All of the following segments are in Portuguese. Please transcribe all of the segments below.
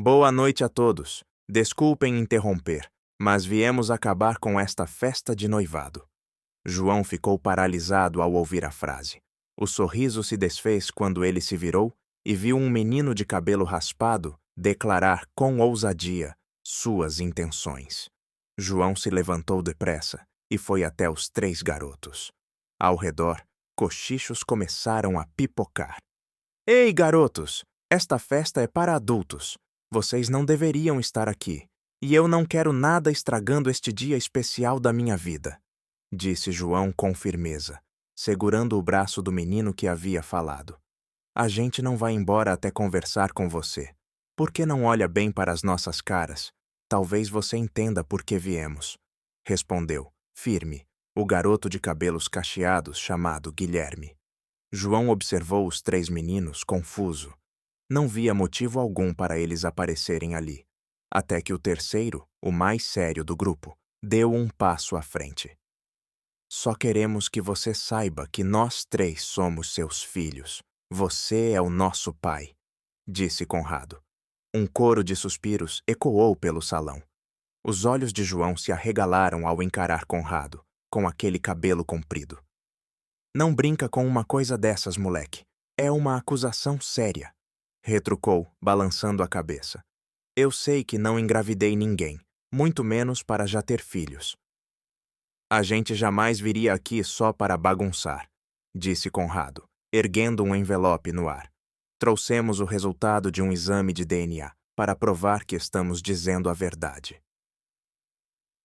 Boa noite a todos. Desculpem interromper, mas viemos acabar com esta festa de noivado. João ficou paralisado ao ouvir a frase. O sorriso se desfez quando ele se virou e viu um menino de cabelo raspado declarar com ousadia suas intenções. João se levantou depressa e foi até os 3 garotos. Ao redor, cochichos começaram a pipocar. Ei, garotos! Esta festa é para adultos. Vocês não deveriam estar aqui, e eu não quero nada estragando este dia especial da minha vida, disse João com firmeza, segurando o braço do menino que havia falado. A gente não vai embora até conversar com você. Por que não olha bem para as nossas caras? Talvez você entenda por que viemos, respondeu, firme, o garoto de cabelos cacheados chamado Guilherme. João observou os 3 meninos, confuso. Não via motivo algum para eles aparecerem ali, até que o terceiro, o mais sério do grupo, deu um passo à frente. Só queremos que você saiba que nós 3 somos seus filhos. Você é o nosso pai, disse Conrado. Um coro de suspiros ecoou pelo salão. Os olhos de João se arregalaram ao encarar Conrado, com aquele cabelo comprido. Não brinca com uma coisa dessas, moleque. É uma acusação séria, retrucou, balançando a cabeça. Eu sei que não engravidei ninguém, muito menos para já ter filhos. A gente jamais viria aqui só para bagunçar, disse Conrado, erguendo um envelope no ar. Trouxemos o resultado de um exame de DNA para provar que estamos dizendo a verdade.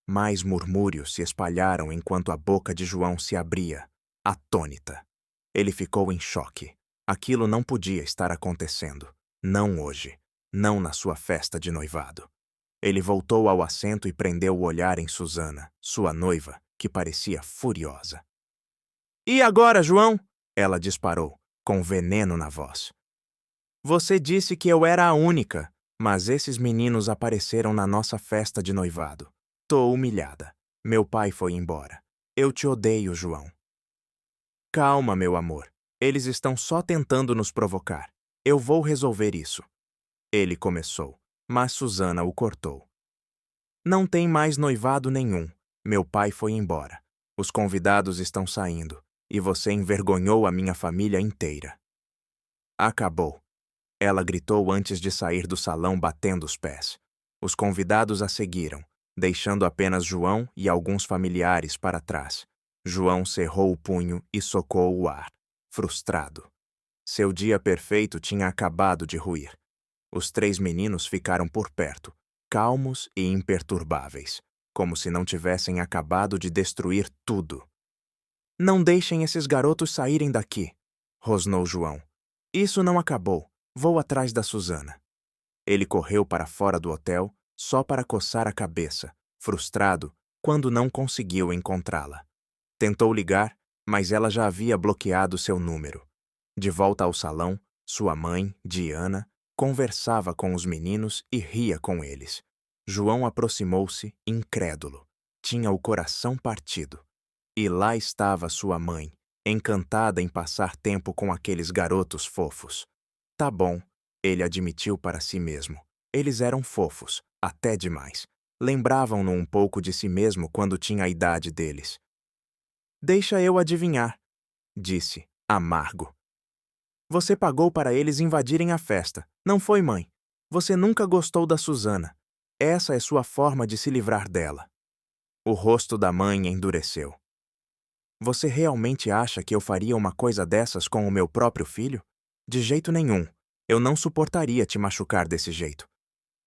Mais murmúrios se espalharam enquanto a boca de João se abria, atônita. Ele ficou em choque. Aquilo não podia estar acontecendo. Não hoje. Não na sua festa de noivado. Ele voltou ao assento e prendeu o olhar em Susana, sua noiva, que parecia furiosa. E agora, João? Ela disparou, com veneno na voz. Você disse que eu era a única, mas esses meninos apareceram na nossa festa de noivado. Tô humilhada. Meu pai foi embora. Eu te odeio, João. Calma, meu amor. Eles estão só tentando nos provocar. Eu vou resolver isso. Ele começou, mas Susana o cortou. Não tem mais noivado nenhum. Meu pai foi embora. Os convidados estão saindo, e você envergonhou a minha família inteira. Acabou. Ela gritou antes de sair do salão batendo os pés. Os convidados a seguiram, deixando apenas João e alguns familiares para trás. João cerrou o punho e socou o ar, frustrado. Seu dia perfeito tinha acabado de ruir. Os 3 meninos ficaram por perto, calmos e imperturbáveis, como se não tivessem acabado de destruir tudo. Não deixem esses garotos saírem daqui, rosnou João. Isso não acabou. Vou atrás da Susana. Ele correu para fora do hotel só para coçar a cabeça, frustrado quando não conseguiu encontrá-la. Tentou ligar, mas ela já havia bloqueado seu número. De volta ao salão, sua mãe, Diana, conversava com os meninos e ria com eles. João aproximou-se, incrédulo. Tinha o coração partido. E lá estava sua mãe, encantada em passar tempo com aqueles garotos fofos. Tá bom, ele admitiu para si mesmo. Eles eram fofos, até demais. Lembravam-no um pouco de si mesmo quando tinha a idade deles. Deixa eu adivinhar, disse, amargo. Você pagou para eles invadirem a festa, não foi, mãe? Você nunca gostou da Susana. Essa é sua forma de se livrar dela. O rosto da mãe endureceu. Você realmente acha que eu faria uma coisa dessas com o meu próprio filho? De jeito nenhum. Eu não suportaria te machucar desse jeito.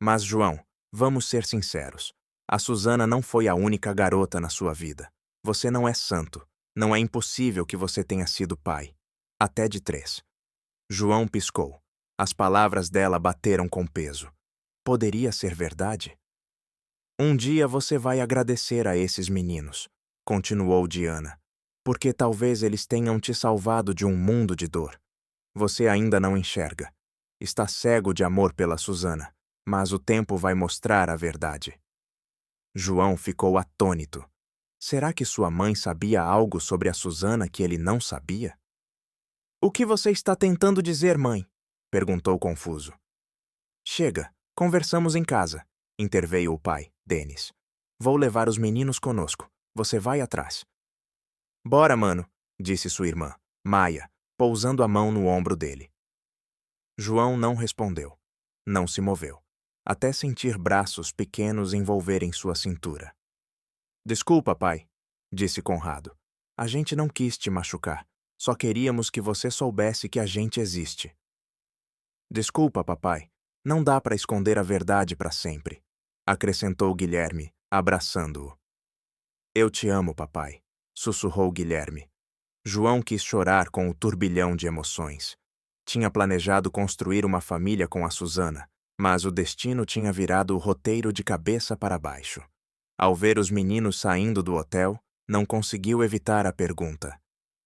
Mas, João, vamos ser sinceros. A Susana não foi a única garota na sua vida. Você não é santo. Não é impossível que você tenha sido pai. Até de 3. João piscou. As palavras dela bateram com peso. Poderia ser verdade? Um dia você vai agradecer a esses meninos, continuou Diana, porque talvez eles tenham te salvado de um mundo de dor. Você ainda não enxerga. Está cego de amor pela Susana, mas o tempo vai mostrar a verdade. João ficou atônito. Será que sua mãe sabia algo sobre a Susana que ele não sabia? O que você está tentando dizer, mãe? Perguntou confuso. Chega, Conversamos em casa, interveio o pai, Denis. Vou levar os meninos conosco. Você vai atrás. Bora, mano, disse sua irmã, Maia, pousando a mão no ombro dele. João não respondeu. Não se moveu, até sentir braços pequenos envolverem sua cintura. Desculpa, pai, disse Conrado. A gente não quis te machucar. Só queríamos que você soubesse que a gente existe. Desculpa, papai. Não dá para esconder a verdade para sempre, acrescentou Guilherme, abraçando-o. Eu te amo, papai, sussurrou Guilherme. João quis chorar com o turbilhão de emoções. Tinha planejado construir uma família com a Susana, mas o destino tinha virado o roteiro de cabeça para baixo. Ao ver os meninos saindo do hotel, não conseguiu evitar a pergunta: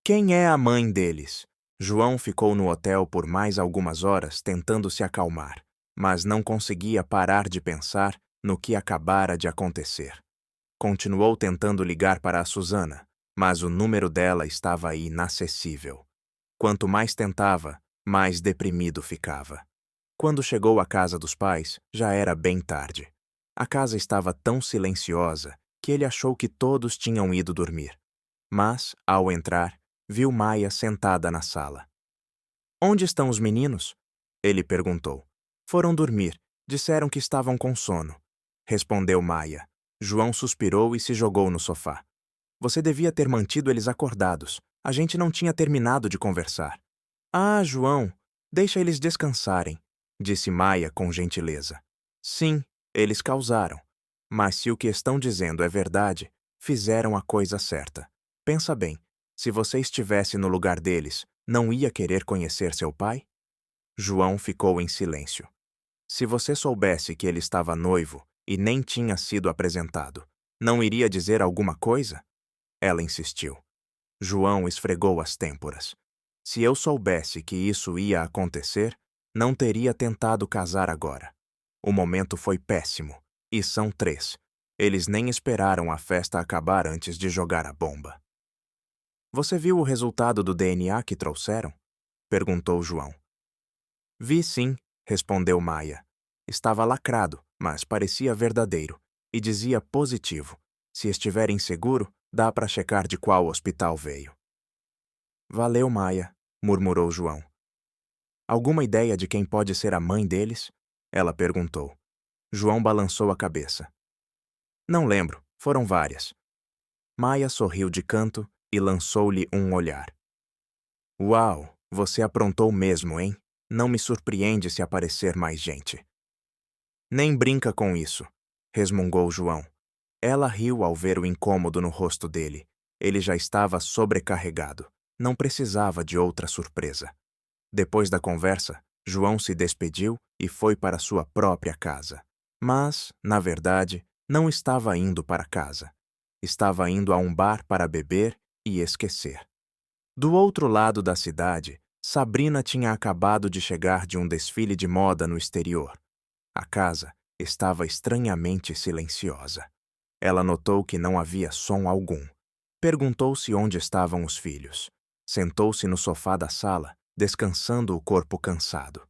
quem é a mãe deles? João ficou no hotel por mais algumas horas tentando se acalmar, mas não conseguia parar de pensar no que acabara de acontecer. Continuou tentando ligar para a Susana, mas o número dela estava inacessível. Quanto mais tentava, mais deprimido ficava. Quando chegou à casa dos pais, já era bem tarde. A casa estava tão silenciosa que ele achou que todos tinham ido dormir. Mas, ao entrar, viu Maia sentada na sala. Onde estão os meninos? Ele perguntou. Foram dormir. Disseram que estavam com sono. Respondeu Maia. João suspirou e se jogou no sofá. Você devia ter mantido eles acordados. A gente não tinha terminado de conversar. Ah, João, deixa eles descansarem, disse Maia com gentileza. Sim, eles causaram. Mas se o que estão dizendo é verdade, fizeram a coisa certa. Pensa bem, se você estivesse no lugar deles, não ia querer conhecer seu pai? João ficou em silêncio. Se você soubesse que ele estava noivo e nem tinha sido apresentado, não iria dizer alguma coisa? Ela insistiu. João esfregou as têmporas. Se eu soubesse que isso ia acontecer, não teria tentado casar agora. O momento foi péssimo, e são 3. Eles nem esperaram a festa acabar antes de jogar a bomba. Você viu o resultado do DNA que trouxeram? Perguntou João. Vi sim, respondeu Maia. Estava lacrado, mas parecia verdadeiro, e dizia positivo. Se estiver inseguro, dá para checar de qual hospital veio. Valeu, Maia, murmurou João. Alguma ideia de quem pode ser a mãe deles? Ela perguntou. João balançou a cabeça. Não lembro, foram várias. Maia sorriu de canto e lançou-lhe um olhar. Uau, você aprontou mesmo, hein? Não me surpreende se aparecer mais gente. Nem brinca com isso, resmungou João. Ela riu ao ver o incômodo no rosto dele. Ele já estava sobrecarregado. Não precisava de outra surpresa. Depois da conversa, João se despediu e foi para sua própria casa. Mas, na verdade, não estava indo para casa. Estava indo a um bar para beber e esquecer. Do outro lado da cidade, Sabrina tinha acabado de chegar de um desfile de moda no exterior. A casa estava estranhamente silenciosa. Ela notou que não havia som algum. Perguntou-se onde estavam os filhos. Sentou-se no sofá da sala, descansando o corpo cansado.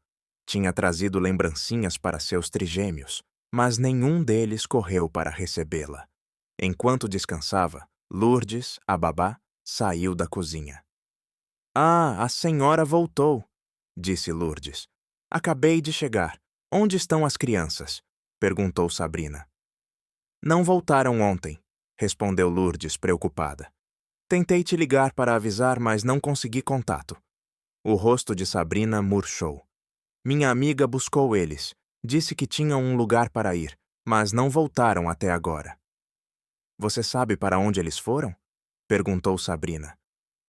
Tinha trazido lembrancinhas para seus trigêmeos, mas nenhum deles correu para recebê-la. Enquanto descansava, Lourdes, a babá, saiu da cozinha. Ah, a senhora voltou, disse Lourdes. Acabei de chegar. Onde estão as crianças? Perguntou Sabrina. Não voltaram ontem, respondeu Lourdes, preocupada. Tentei te ligar para avisar, mas não consegui contato. O rosto de Sabrina murchou. Minha amiga buscou eles. Disse que tinham um lugar para ir, mas não voltaram até agora. Você sabe para onde eles foram? Perguntou Sabrina.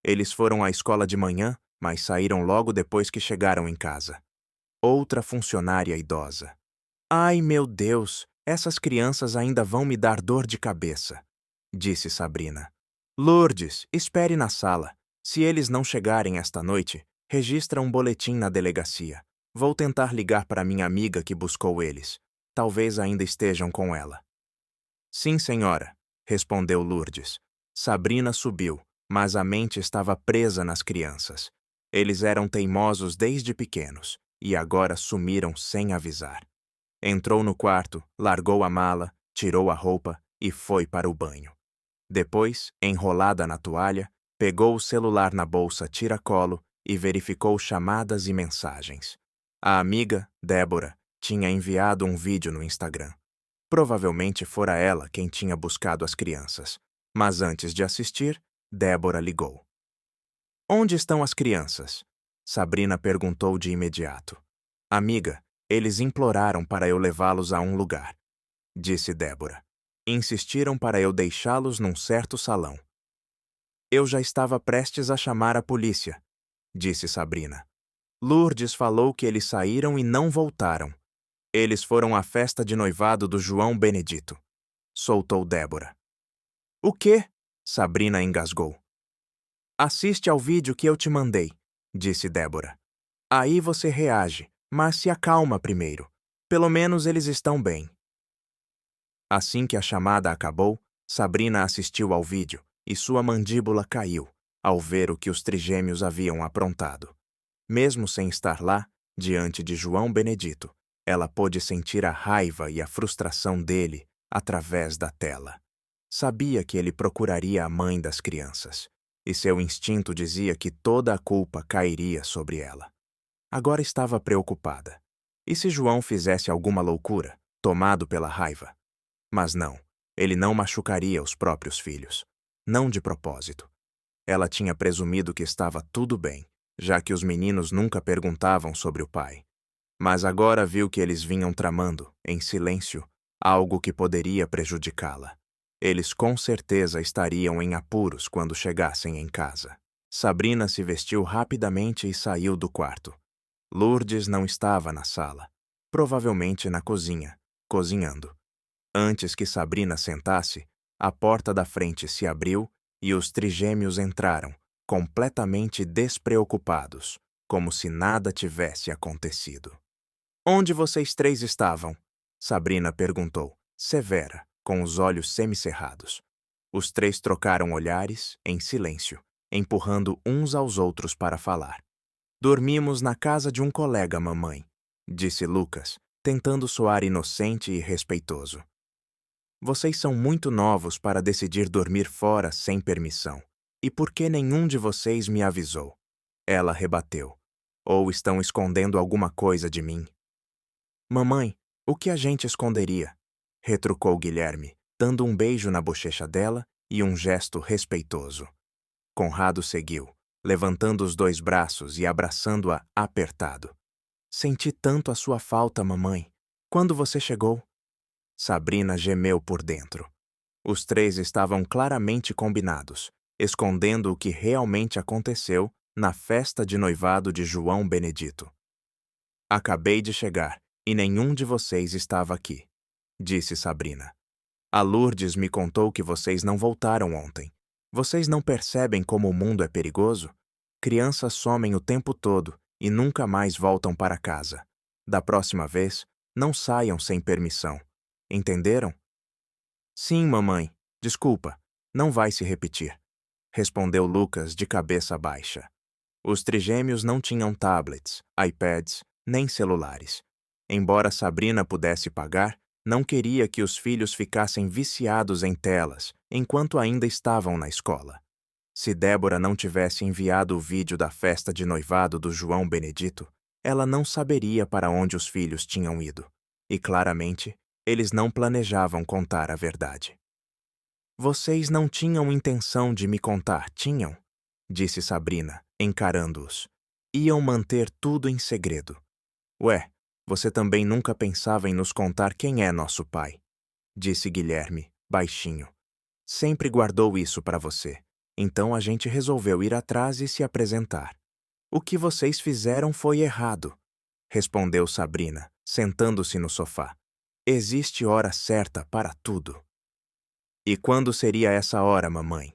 Eles foram à escola de manhã, mas saíram logo depois que chegaram em casa. Outra funcionária idosa. Ai, meu Deus, essas crianças ainda vão me dar dor de cabeça, disse Sabrina. Lourdes, espere na sala. Se eles não chegarem esta noite, registra um boletim na delegacia. Vou tentar ligar para minha amiga que buscou eles. Talvez ainda estejam com ela. Sim, senhora, respondeu Lourdes. Sabrina subiu, mas a mente estava presa nas crianças. Eles eram teimosos desde pequenos e agora sumiram sem avisar. Entrou no quarto, largou a mala, tirou a roupa e foi para o banho. Depois, enrolada na toalha, pegou o celular na bolsa tiracolo e verificou chamadas e mensagens. A amiga, Débora, tinha enviado um vídeo no Instagram. Provavelmente fora ela quem tinha buscado as crianças. Mas antes de assistir, Débora ligou. Onde estão as crianças? Sabrina perguntou de imediato. Amiga, eles imploraram para eu levá-los a um lugar, disse Débora. Insistiram para eu deixá-los num certo salão. Eu já estava prestes a chamar a polícia, disse Sabrina. Lourdes falou que eles saíram e não voltaram. Eles foram à festa de noivado do João Benedito, soltou Débora. O quê? Sabrina engasgou. Assiste ao vídeo que eu te mandei, disse Débora. Aí você reage, mas se acalma primeiro. Pelo menos eles estão bem. Assim que a chamada acabou, Sabrina assistiu ao vídeo e sua mandíbula caiu ao ver o que os trigêmeos haviam aprontado. Mesmo sem estar lá, diante de João Benedito, ela pôde sentir a raiva e a frustração dele através da tela. Sabia que ele procuraria a mãe das crianças, e seu instinto dizia que toda a culpa cairia sobre ela. Agora estava preocupada. E se João fizesse alguma loucura, tomado pela raiva? Mas não, ele não machucaria os próprios filhos. Não de propósito. Ela tinha presumido que estava tudo bem, já que os meninos nunca perguntavam sobre o pai. Mas agora viu que eles vinham tramando, em silêncio, algo que poderia prejudicá-la. Eles com certeza estariam em apuros quando chegassem em casa. Sabrina se vestiu rapidamente e saiu do quarto. Lourdes não estava na sala, provavelmente na cozinha, cozinhando. Antes que Sabrina sentasse, a porta da frente se abriu e os trigêmeos entraram, completamente despreocupados, como se nada tivesse acontecido. Onde vocês três estavam? Sabrina perguntou, severa, com os olhos semicerrados. Os três trocaram olhares, em silêncio, empurrando uns aos outros para falar. Dormimos na casa de um colega, mamãe, disse Lucas, tentando soar inocente e respeitoso. Vocês são muito novos para decidir dormir fora sem permissão. E por que nenhum de vocês me avisou? Ela rebateu. Ou estão escondendo alguma coisa de mim? Mamãe, o que a gente esconderia? Retrucou Guilherme, dando um beijo na bochecha dela e um gesto respeitoso. Conrado seguiu, levantando os dois braços e abraçando-a apertado. Senti tanto a sua falta, mamãe. Quando você chegou? Sabrina gemeu por dentro. Os três estavam claramente combinados, escondendo o que realmente aconteceu na festa de noivado de João Benedito. Acabei de chegar e nenhum de vocês estava aqui, disse Sabrina. A Lourdes me contou que vocês não voltaram ontem. Vocês não percebem como o mundo é perigoso? Crianças somem o tempo todo e nunca mais voltam para casa. Da próxima vez, não saiam sem permissão. Entenderam? Sim, mamãe. Desculpa, não vai se repetir, respondeu Lucas de cabeça baixa. Os trigêmeos não tinham tablets, iPads, nem celulares. Embora Sabrina pudesse pagar, não queria que os filhos ficassem viciados em telas enquanto ainda estavam na escola. Se Débora não tivesse enviado o vídeo da festa de noivado do João Benedito, ela não saberia para onde os filhos tinham ido. E claramente, eles não planejavam contar a verdade. Vocês não tinham intenção de me contar, tinham? Disse Sabrina, encarando-os. Iam manter tudo em segredo. Ué, você também nunca pensava em nos contar quem é nosso pai? Disse Guilherme, baixinho. Sempre guardou isso para você. Então a gente resolveu ir atrás e se apresentar. O que vocês fizeram foi errado, respondeu Sabrina, sentando-se no sofá. Existe hora certa para tudo. E quando seria essa hora, mamãe?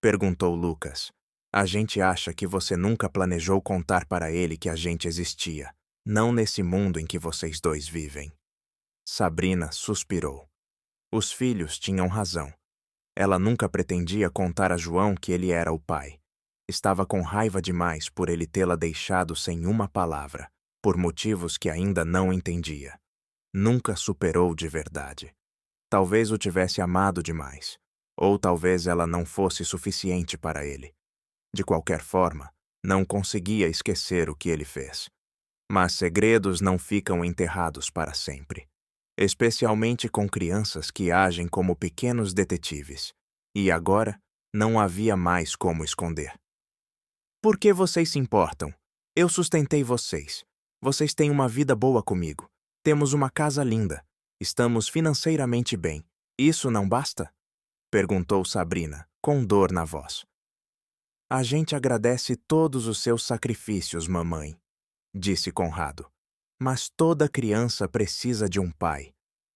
Perguntou Lucas. A gente acha que você nunca planejou contar para ele que a gente existia, não nesse mundo em que vocês dois vivem. Sabrina suspirou. Os filhos tinham razão. Ela nunca pretendia contar a João que ele era o pai. Estava com raiva demais por ele tê-la deixado sem uma palavra, por motivos que ainda não entendia. nunca superou de verdade. Talvez o tivesse amado demais, ou talvez ela não fosse suficiente para ele. De qualquer forma, não conseguia esquecer o que ele fez. Mas segredos não ficam enterrados para sempre, especialmente com crianças que agem como pequenos detetives. E agora, não havia mais como esconder. Por que vocês se importam? Eu sustentei vocês. Vocês têm uma vida boa comigo. Temos uma casa linda. Estamos financeiramente bem. Isso não basta? Perguntou Sabrina, com dor na voz. A gente agradece todos os seus sacrifícios, mamãe, disse Conrado. Mas toda criança precisa de um pai.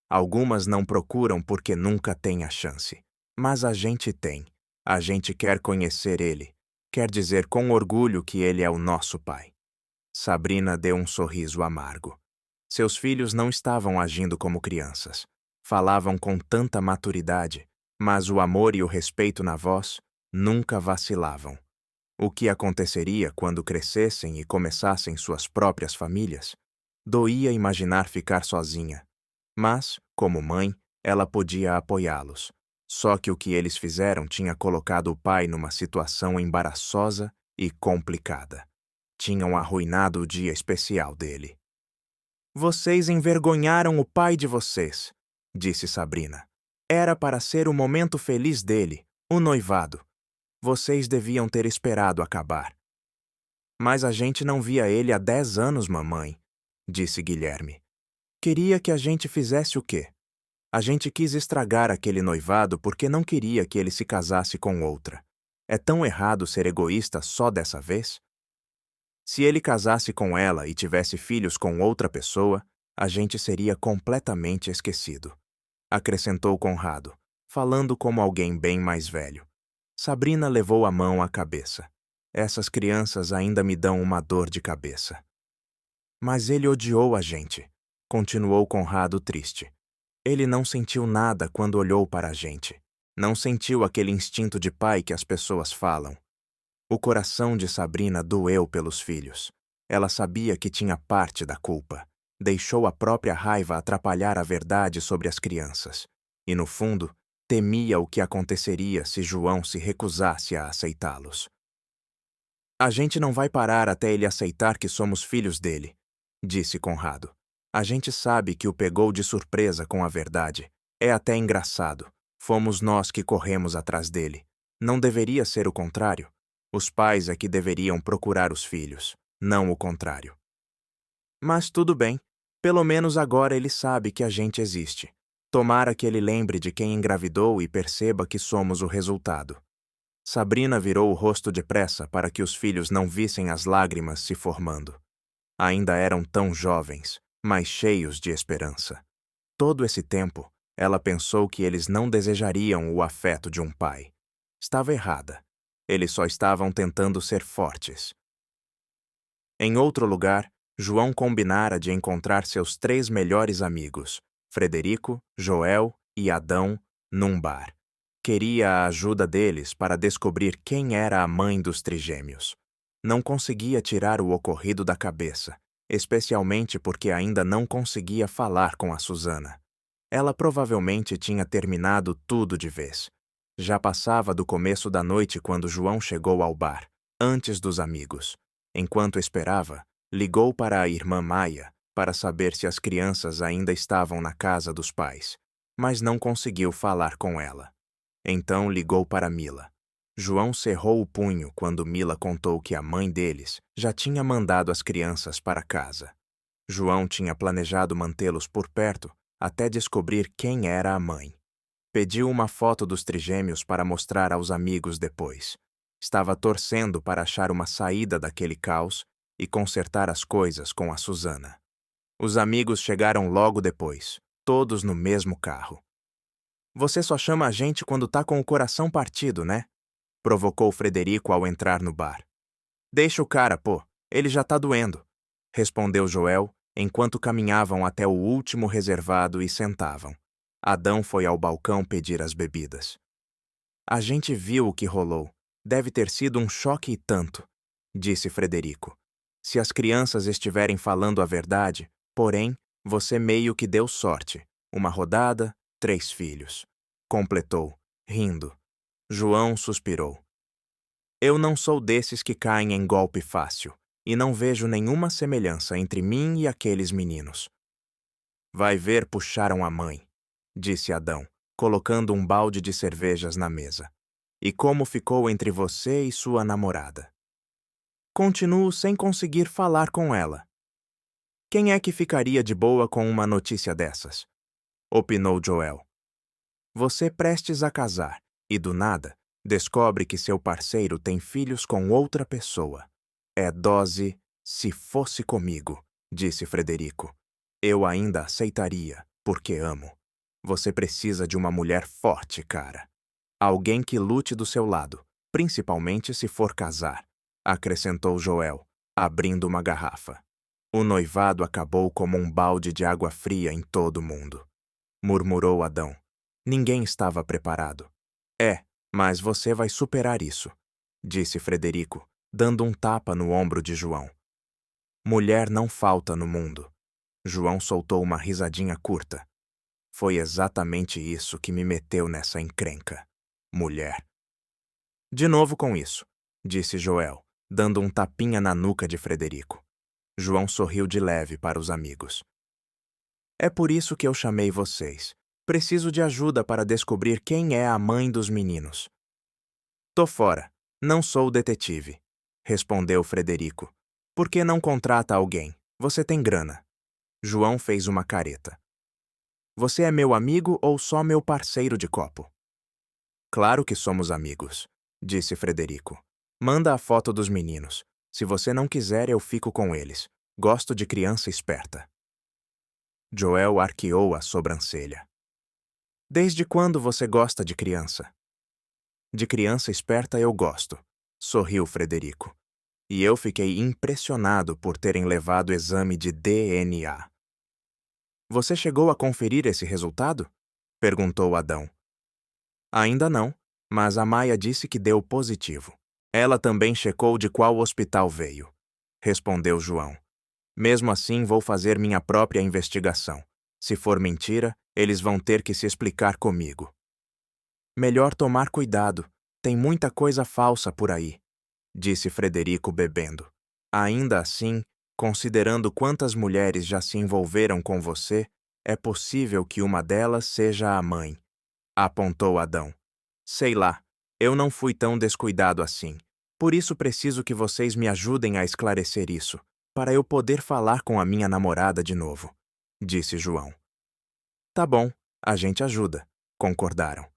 Algumas não procuram porque nunca têm a chance. Mas a gente tem. A gente quer conhecer ele. Quer dizer com orgulho que ele é o nosso pai. Sabrina deu um sorriso amargo. Seus filhos não estavam agindo como crianças. Falavam com tanta maturidade, mas o amor e o respeito na voz nunca vacilavam. O que aconteceria quando crescessem e começassem suas próprias famílias? Doía imaginar ficar sozinha. Mas, como mãe, ela podia apoiá-los. Só que o que eles fizeram tinha colocado o pai numa situação embaraçosa e complicada. Tinham arruinado o dia especial dele. Vocês envergonharam o pai de vocês, disse Sabrina. Era para ser o momento feliz dele, o noivado. Vocês deviam ter esperado acabar. Mas a gente não via ele há 10 anos, mamãe, disse Guilherme. Queria que a gente fizesse o quê? A gente quis estragar aquele noivado porque não queria que ele se casasse com outra. É tão errado ser egoísta só dessa vez? Se ele casasse com ela e tivesse filhos com outra pessoa, a gente seria completamente esquecido. Acrescentou Conrado, falando como alguém bem mais velho. Sabrina levou a mão à cabeça. Essas crianças ainda me dão uma dor de cabeça. Mas ele odiou a gente, continuou Conrado triste. Ele não sentiu nada quando olhou para a gente. Não sentiu aquele instinto de pai que as pessoas falam. O coração de Sabrina doeu pelos filhos. Ela sabia que tinha parte da culpa. Deixou a própria raiva atrapalhar a verdade sobre as crianças. E, no fundo, temia o que aconteceria se João se recusasse a aceitá-los. A gente não vai parar até ele aceitar que somos filhos dele, disse Conrado. A gente sabe que o pegou de surpresa com a verdade. É até engraçado. Fomos nós que corremos atrás dele. Não deveria ser o contrário. Os pais é que deveriam procurar os filhos, não o contrário. Mas tudo bem. Pelo menos agora ele sabe que a gente existe. Tomara que ele lembre de quem engravidou e perceba que somos o resultado. Sabrina virou o rosto depressa para que os filhos não vissem as lágrimas se formando. Ainda eram tão jovens, mas cheios de esperança. Todo esse tempo, ela pensou que eles não desejariam o afeto de um pai. Estava errada. Eles só estavam tentando ser fortes. Em outro lugar, João combinara de encontrar seus 3 melhores amigos, Frederico, Joel e Adão, num bar. Queria a ajuda deles para descobrir quem era a mãe dos trigêmeos. Não conseguia tirar o ocorrido da cabeça, especialmente porque ainda não conseguia falar com a Susana. Ela provavelmente tinha terminado tudo de vez. Já passava do começo da noite quando João chegou ao bar, antes dos amigos. Enquanto esperava, ligou para a irmã Maia para saber se as crianças ainda estavam na casa dos pais, mas não conseguiu falar com ela. Então ligou para Mila. João cerrou o punho quando Mila contou que a mãe deles já tinha mandado as crianças para casa. João tinha planejado mantê-los por perto até descobrir quem era a mãe. Pediu uma foto dos trigêmeos para mostrar aos amigos depois. Estava torcendo para achar uma saída daquele caos e consertar as coisas com a Susana. Os amigos chegaram logo depois, todos no mesmo carro. Você só chama a gente quando tá com o coração partido, né? Provocou Frederico ao entrar no bar. Deixa o cara, pô, ele já tá doendo, respondeu Joel, enquanto caminhavam até o último reservado e sentavam. Adão foi ao balcão pedir as bebidas. A gente viu o que rolou. Deve ter sido um choque e tanto, disse Frederico. Se as crianças estiverem falando a verdade, porém, Você meio que deu sorte. Uma rodada, 3 filhos. Completou, rindo. João suspirou. Eu não sou desses que caem em golpe fácil, e não vejo nenhuma semelhança entre mim e aqueles meninos. Vai ver, puxaram a mãe, disse Adão, colocando um balde de cervejas na mesa. E como ficou entre você e sua namorada? Continuo sem conseguir falar com ela. Quem é que ficaria de boa com uma notícia dessas? Opinou Joel. Você prestes a casar, e do nada, descobre que seu parceiro tem filhos com outra pessoa. É dose, se fosse comigo, disse Frederico. Eu ainda aceitaria, porque amo. Você precisa de uma mulher forte, cara. Alguém que lute do seu lado, principalmente se for casar, acrescentou Joel, abrindo uma garrafa. O noivado acabou como um balde de água fria em todo mundo. Murmurou Adão. Ninguém estava preparado. Mas você vai superar isso, disse Frederico, dando um tapa no ombro de João. Mulher não falta no mundo. João soltou uma risadinha curta. Foi exatamente isso que me meteu nessa encrenca. Mulher. De novo com isso, disse Joel, dando um tapinha na nuca de Frederico. João sorriu de leve para os amigos. É por isso que eu chamei vocês. Preciso de ajuda para descobrir quem é a mãe dos meninos. Tô fora. Não sou detetive, respondeu Frederico. Por que não contrata alguém? Você tem grana. João fez uma careta. Você é meu amigo ou só meu parceiro de copo? Claro que somos amigos, disse Frederico. Manda a foto dos meninos. Se você não quiser, eu fico com eles. Gosto de criança esperta. Joel arqueou a sobrancelha. Desde quando você gosta de criança? De criança esperta eu gosto, sorriu Frederico. E eu fiquei impressionado por terem levado exame de DNA. Você chegou a conferir esse resultado? Perguntou Adão. Ainda não, mas a Maia disse que deu positivo. Ela também checou de qual hospital veio, respondeu João. Mesmo assim, vou fazer minha própria investigação. Se for mentira, eles vão ter que se explicar comigo. Melhor tomar cuidado, tem muita coisa falsa por aí, disse Frederico bebendo. Ainda assim, considerando quantas mulheres já se envolveram com você, é possível que uma delas seja a mãe, apontou Adão. Sei lá, eu não fui tão descuidado assim. Por isso preciso que vocês me ajudem a esclarecer isso, para eu poder falar com a minha namorada de novo, disse João. Tá bom, a gente ajuda, concordaram.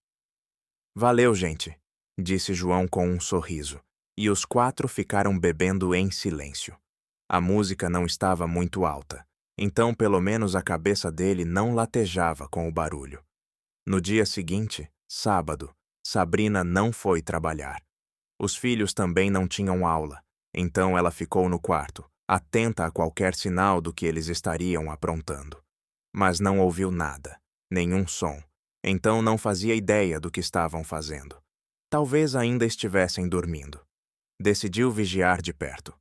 Valeu, gente, disse João com um sorriso, e os 4 ficaram bebendo em silêncio. A música não estava muito alta, então pelo menos a cabeça dele não latejava com o barulho. No dia seguinte, sábado, Sabrina não foi trabalhar. Os filhos também não tinham aula, então ela ficou no quarto, atenta a qualquer sinal do que eles estariam aprontando. Mas não ouviu nada, nenhum som, então não fazia ideia do que estavam fazendo. Talvez ainda estivessem dormindo. Decidiu vigiar de perto.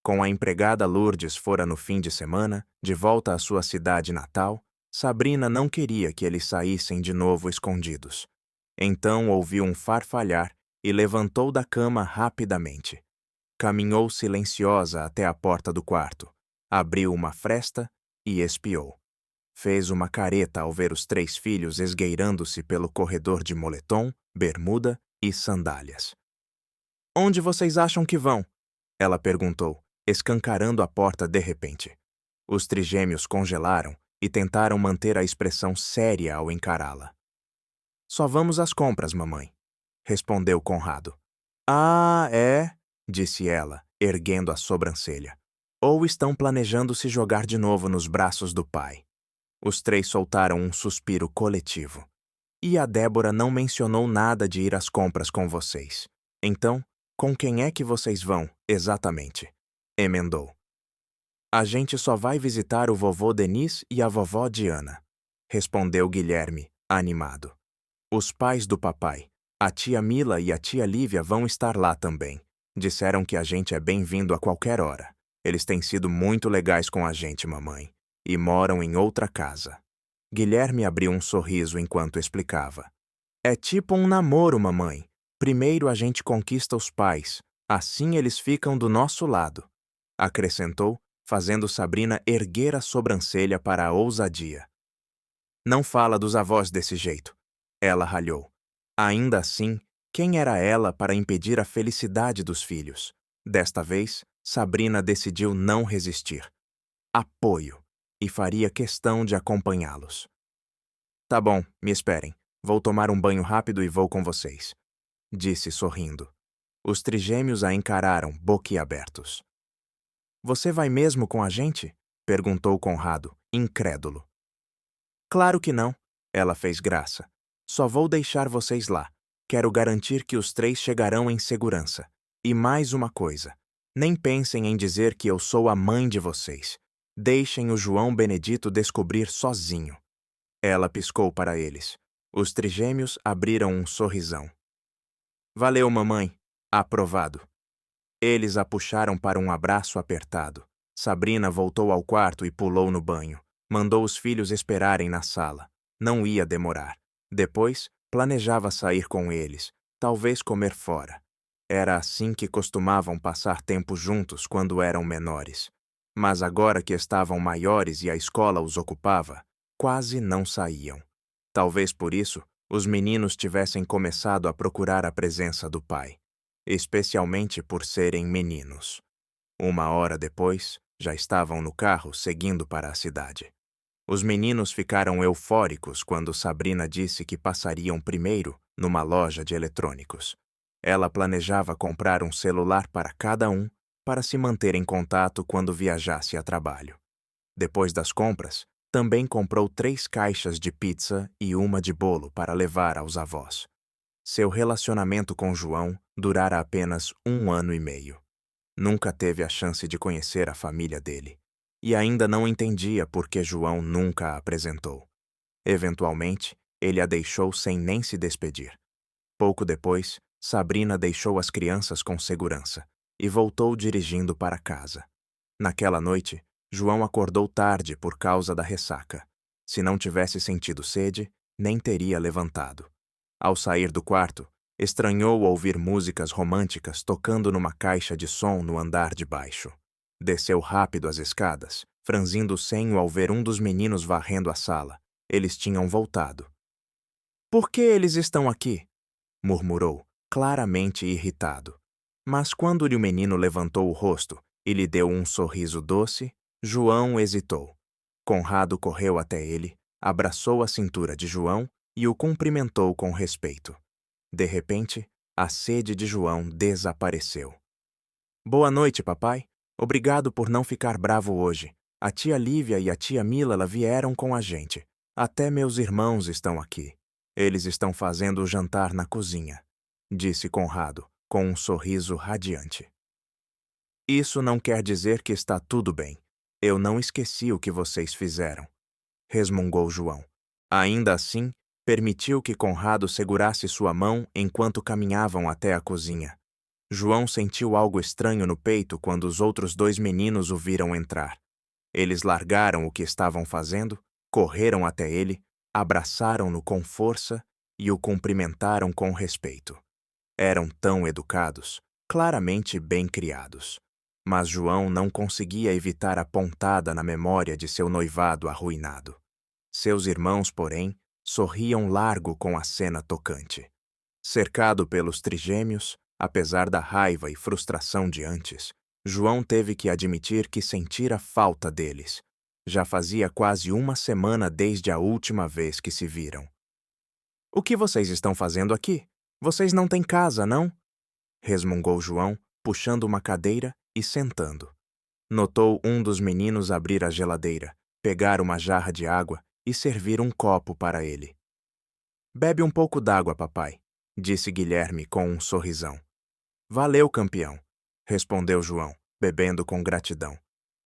Com a empregada Lourdes fora no fim de semana, de volta à sua cidade natal, Sabrina não queria que eles saíssem de novo escondidos. Então ouviu um farfalhar e levantou da cama rapidamente. Caminhou silenciosa até a porta do quarto, abriu uma fresta e espiou. Fez uma careta ao ver os 3 filhos esgueirando-se pelo corredor de moletom, bermuda e sandálias. Onde vocês acham que vão? Ela perguntou, escancarando a porta de repente. Os trigêmeos congelaram e tentaram manter a expressão séria ao encará-la. Só vamos às compras, mamãe, respondeu Conrado. Ah, é? Disse ela, erguendo a sobrancelha. Ou estão planejando se jogar de novo nos braços do pai. Os 3 soltaram um suspiro coletivo. E a Débora não mencionou nada de ir às compras com vocês. Então, com quem é que vocês vão, exatamente? Emendou. A gente só vai visitar o vovô Denis e a vovó Diana, respondeu Guilherme, animado. Os pais do papai, a tia Mila e a tia Lívia vão estar lá também. Disseram que a gente é bem-vindo a qualquer hora. Eles têm sido muito legais com a gente, mamãe. e moram em outra casa. Guilherme abriu um sorriso enquanto explicava. É tipo um namoro, mamãe. Primeiro a gente conquista os pais, assim eles ficam do nosso lado. Acrescentou, fazendo Sabrina erguer a sobrancelha para a ousadia. Não fala dos avós desse jeito. Ela ralhou. Ainda assim, quem era ela para impedir a felicidade dos filhos? Desta vez, Sabrina decidiu não resistir. Apoio, e faria questão de acompanhá-los. Tá bom, me esperem. Vou tomar um banho rápido e vou com vocês, disse sorrindo. Os trigêmeos a encararam, boquiabertos. Você vai mesmo com a gente? Perguntou Conrado, incrédulo. Claro que não, ela fez graça. Só vou deixar vocês lá. Quero garantir que os 3 chegarão em segurança. E mais uma coisa. Nem pensem em dizer que eu sou a mãe de vocês. Deixem o João Benedito descobrir sozinho. Ela piscou para eles. Os trigêmeos abriram um sorrisão. Valeu, mamãe. Aprovado. Eles a puxaram para um abraço apertado. Sabrina voltou ao quarto e pulou no banho. Mandou os filhos esperarem na sala. Não ia demorar. Depois, planejava sair com eles, talvez comer fora. Era assim que costumavam passar tempo juntos quando eram menores. Mas agora que estavam maiores e a escola os ocupava, quase não saíam. Talvez por isso, os meninos tivessem começado a procurar a presença do pai, especialmente por serem meninos. 1 hora depois, já estavam no carro seguindo para a cidade. Os meninos ficaram eufóricos quando Sabrina disse que passariam primeiro numa loja de eletrônicos. Ela planejava comprar um celular para cada um para se manter em contato quando viajasse a trabalho. Depois das compras, também comprou 3 caixas de pizza e uma de bolo para levar aos avós. Seu relacionamento com João durara apenas 1 ano e meio. Nunca teve a chance de conhecer a família dele. E ainda não entendia por que João nunca a apresentou. Eventualmente, ele a deixou sem nem se despedir. Pouco depois, Sabrina deixou as crianças com segurança e voltou dirigindo para casa. Naquela noite, João acordou tarde por causa da ressaca. Se não tivesse sentido sede, nem teria levantado. Ao sair do quarto, estranhou ouvir músicas românticas tocando numa caixa de som no andar de baixo. Desceu rápido as escadas, franzindo o senho ao ver um dos meninos varrendo a sala. Eles tinham voltado. Por que eles estão aqui? Murmurou, claramente irritado. Mas quando-lhe o menino levantou o rosto e lhe deu um sorriso doce, João hesitou. Conrado correu até ele, abraçou a cintura de João e o cumprimentou com respeito. De repente, a sede de João desapareceu. Boa noite, papai. Obrigado por não ficar bravo hoje. A tia Lívia e a tia Mila vieram com a gente. Até meus irmãos estão aqui. Eles estão fazendo o jantar na cozinha, disse Conrado, com um sorriso radiante. Isso não quer dizer que está tudo bem. Eu não esqueci o que vocês fizeram, resmungou João. Ainda assim, permitiu que Conrado segurasse sua mão enquanto caminhavam até a cozinha. João sentiu algo estranho no peito quando os outros 2 meninos o viram entrar. Eles largaram o que estavam fazendo, correram até ele, abraçaram-no com força e o cumprimentaram com respeito. Eram tão educados, claramente bem criados. Mas João não conseguia evitar a pontada na memória de seu noivado arruinado. Seus irmãos, porém, sorriam largo com a cena tocante. Cercado pelos trigêmeos, apesar da raiva e frustração de antes, João teve que admitir que sentira falta deles. Já fazia quase 1 semana desde a última vez que se viram. O que vocês estão fazendo aqui? Vocês não têm casa, não? Resmungou João, puxando uma cadeira e sentando. Notou um dos meninos abrir a geladeira, pegar uma jarra de água e servir um copo para ele. Bebe um pouco d'água, papai, disse Guilherme com um sorrisão. Valeu, campeão, respondeu João, bebendo com gratidão.